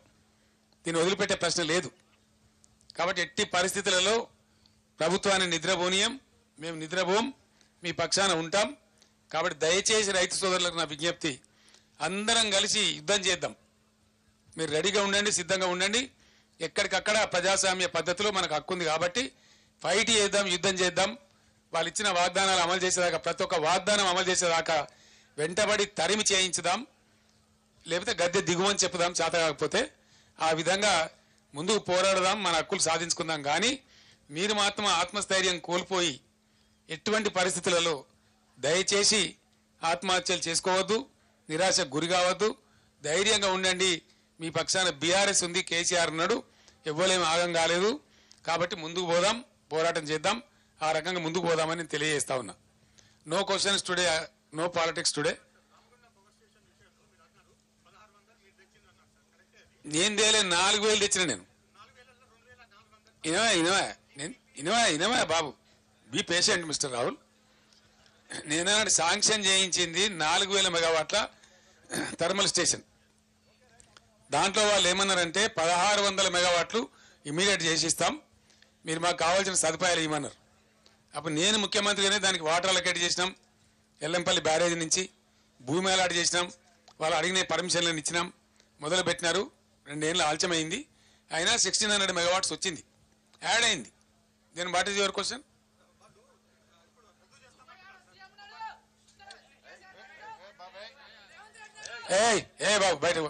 దీన్ని వదిలిపెట్టే ప్రశ్న లేదు. కాబట్టి ఎట్టి పరిస్థితులలో ప్రభుత్వాన్ని నిద్రపోనీయం, మేము నిద్రపోం, మీ పక్షాన ఉంటాం. కాబట్టి దయచేసి రైతు సోదరులకు నా విజ్ఞప్తి, అందరం కలిసి యుద్ధం చేద్దాం. మీరు రెడీగా ఉండండి, సిద్ధంగా ఉండండి. ఎక్కడికక్కడ ప్రజాస్వామ్య పద్ధతిలో మనకు హక్కు ఉంది కాబట్టి ఫైట్ చేద్దాం, యుద్ధం చేద్దాం. వాళ్ళు ఇచ్చిన వాగ్దానాలు అమలు చేసేదాకా, ప్రతి ఒక్క వాగ్దానం అమలు చేసేదాకా వెంటబడి తరిమి చేయించుదాం, లేకపోతే గద్దె దిగుమని చెప్పుదాం చేత కాకపోతే. ఆ విధంగా ముందుకు పోరాడదాం, మన హక్కులు సాధించుకుందాం. కానీ మీరు మాత్రం ఆత్మస్థైర్యం కోల్పోయి ఎటువంటి పరిస్థితులలో దయచేసి ఆత్మహత్యలు చేసుకోవద్దు, నిరాశకు గురి కావద్దు. ధైర్యంగా ఉండండి. మీ పక్షాన బీఆర్ఎస్ ఉంది, కేసీఆర్ ఉన్నాడు, ఎవ్వలేం ఆగం కాలేదు. కాబట్టి ముందుకు పోదాం, పోరాటం చేద్దాం. ఆ రకంగా ముందుకు పోదామని నేను తెలియజేస్తా ఉన్నా. No questions today, no politics today. నేను తేలే 4,000 తెచ్చిన నేను. ఇనవా బాబు, బీ పేషెంట్ మిస్టర్ రాహుల్. నేను శాంక్షన్ చేయించింది 4,000 మెగావాట్ల థర్మల్ స్టేషన్. దాంట్లో వాళ్ళు ఏమన్నారంటే 1,600 మెగావాట్లు ఇమీడియట్ చేసిస్తాం, మీరు మాకు కావాల్సిన సదుపాయాలు ఇవ్వమన్నారు. అప్పుడు నేను ముఖ్యమంత్రిగానే దానికి వాటర్ అలొకేట్ చేసినాం. ఎల్లంపల్లి బ్యారేజ్ నుంచి భూమి అలాట్ చేసినాం. వాళ్ళు అడిగిన పర్మిషన్లను ఇచ్చినాం, మొదలు పెట్టినారు. 2 ఏళ్ళు ఆలస్యమైంది. అయినా 1,600 మెగావాట్స్ వచ్చింది, యాడ్ అయింది. Then what is your question? ఏ బాబు బయటకు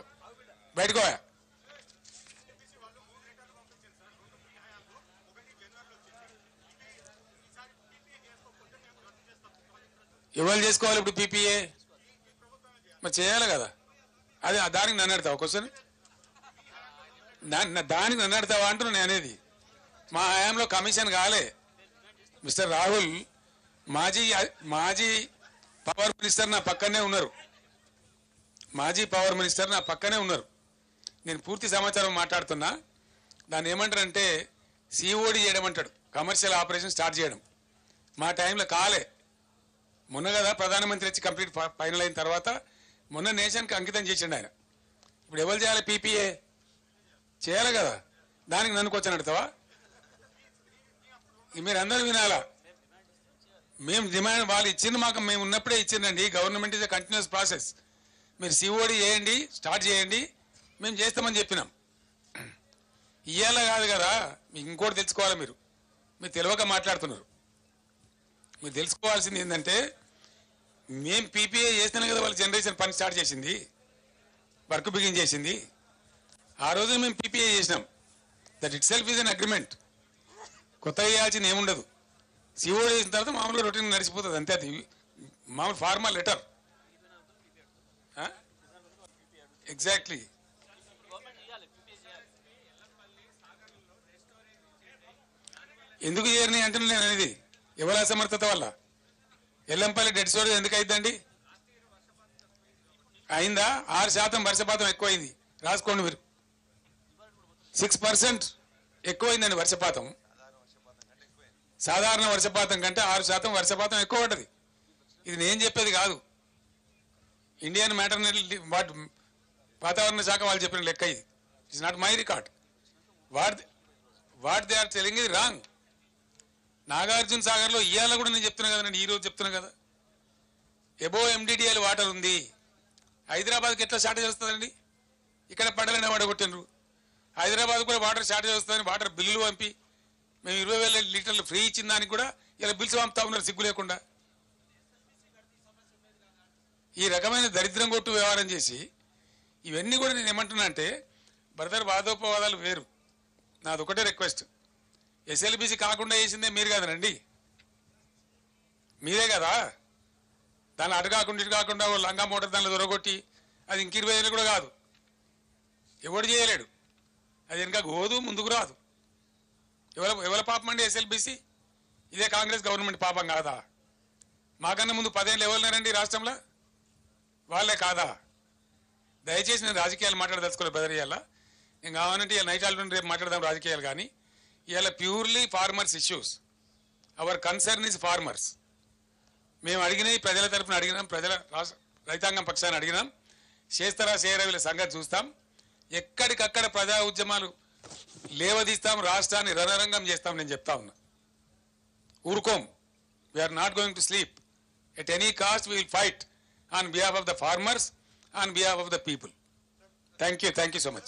ఎవరు చేసుకోవాలి ఇప్పుడు పీపీఏ? మరి చేయాలి కదా. అదే దానికి నన్ను అడతావా క్వశ్చన్? దానికి నన్ను అడతావా అంటున్నా నేను అనేది. మా హయాంలో కమిషన్ కాలే మిస్టర్ రాహుల్. మాజీ పవర్ మినిస్టర్ నా పక్కనే ఉన్నారు. మాజీ పవర్ మినిస్టర్ నా పక్కనే ఉన్నారు. నేను పూర్తి సమాచారం మాట్లాడుతున్నా. దాన్ని ఏమంటారంటే సిఓడి చేయడం అంటాడు, కమర్షియల్ ఆపరేషన్ స్టార్ట్ చేయడం. మా టైంలో కాలే. మొన్న కదా ప్రధానమంత్రి వచ్చి కంప్లీట్ ఫైనల్ అయిన తర్వాత మొన్న నేషన్కి అంకితం చేసిండు ఆయన. ఇప్పుడు ఎవరు చేయాలి? పీపీఏ చేయాలి కదా. దానికి నన్ను క్వశ్చన్ అడతావా? మీరు అందరూ వినాలా. మేము డిమాండ్ వాళ్ళు ఇచ్చింది మాకు, మేము ఉన్నప్పుడే ఇచ్చిందండి. Government is a continuous process. మీరు సిఓడి చేయండి, స్టార్ట్ చేయండి, మేము చేస్తామని చెప్పినాం. ఇయ్యాల కాదు కదా. మీకు ఇంకోటి తెలుసుకోవాలి. మీరు తెలియక మాట్లాడుతున్నారు. మీరు తెలుసుకోవాల్సింది ఏంటంటే మేము పీపీఏ చేస్తేనే కదా వాళ్ళ జనరేషన్ పని స్టార్ట్ చేసింది, వర్క్ బిగిన్ చేసింది. ఆ రోజు మేము పీపీఏ చేసినాం. That it self is an agreement. కొత్తగా చేయాల్సింది ఏముండదు. సిఓడి చేసిన తర్వాత మామూలుగా రొటీన్ నడిచిపోతుంది అంతే. అది మామూలు ఫార్మల్ లెటర్. ఎగ్జాక్ట్లీ. ఎందుకు చేయని అంటే నేను అనేది ఎవరి అసమర్థత వల్ల. ఎల్లంపల్లి డెడ్ స్టోరేజ్ ఎందుకు అయిందండి? అయిందా? 6% వర్షపాతం ఎక్కువైంది. రాసుకోండి మీరు. 6% ఎక్కువైందండి వర్షపాతం. సాధారణ వర్షపాతం కంటే 6% వర్షపాతం ఎక్కువ పడ్డది. ఇది నేను చెప్పేది కాదు. ఇండియన్ మ్యాటర్నరీ వాతావరణ శాఖ వాళ్ళు చెప్పిన లెక్క ఇది. It's not my record. What they are telling ఇది రాంగ్. నాగార్జున సాగర్లో ఇవాళ కూడా నేను చెప్తున్నా కదండి, ఈరోజు చెప్తున్నా కదా, ఎబో ఎండిడిఎల్ వాటర్ ఉంది. హైదరాబాద్కి ఎట్లా షార్టేజ్ వస్తుందండి? ఇక్కడ పంటలనే వాడగొట్టినరు. హైదరాబాద్ కూడా వాటర్ షార్టేజ్ వస్తుందని వాటర్ బిల్లులు పంపి మేము 20,000 లీటర్లు ఫ్రీ ఇచ్చిన దానికి కూడా ఇలా బిల్స్ పంపుతా ఉన్నారు సిగ్గు లేకుండా. ఈ రకమైన దరిద్రం కొట్టు వ్యవహారం చేసి ఇవన్నీ కూడా నేను ఏమంటున్నా అంటే బ్రదర్, వాదోపవాదాలు వేరు. నాది ఒకటే రిక్వెస్ట్, ఎస్ఎల్బిసి కాకుండా చేసిందే మీరు కదనండి, మీరే కదా. దాన్ని అటు కాకుండా ఇటు కాకుండా లంగా మోటార్ దానిలో దొరగొట్టి అది ఇంక 20,000 కూడా కాదు, ఎవడు చేయలేడు. అది ఇంకా గోదు ముందుకు రాదు. ఎవరి పాపం అండి ఎస్ఎల్బిసి? ఇదే కాంగ్రెస్ గవర్నమెంట్ పాపం కాదా? మాకన్నా ముందు 10 ఏళ్ళు ఎవరున్నారండి రాష్ట్రంలో? వాళ్ళే కాదా? దయచేసి నేను రాజకీయాలు మాట్లాడదలుచుకోలేదు బ్రదర్. ఇవాళ నేను కావాలంటే ఇవాళ నైట్ ఆల్రెడీ రేపు మాట్లాడదాం రాజకీయాలు, కానీ ఇవాళ purely farmers issues. Hour concern is farmers. మేము అడిగినాయి ప్రజల తరఫున అడిగినాం, ప్రజల రైతాంగం పక్షాన్ని అడిగినాం. చేస్తారా చేయరా వీళ్ళ సంగతి చూస్తాం. ఎక్కడికక్కడ ప్రజా ఉద్యమాలు లేవదీస్తాం, రాష్ట్రాన్ని రణరంగం చేస్తాం. నేను చెప్తా ఉన్నా, ఊరుకోం. We are not going to sleep. At any cost we will fight on behalf of the farmers, on behalf of the people. Thank you so much.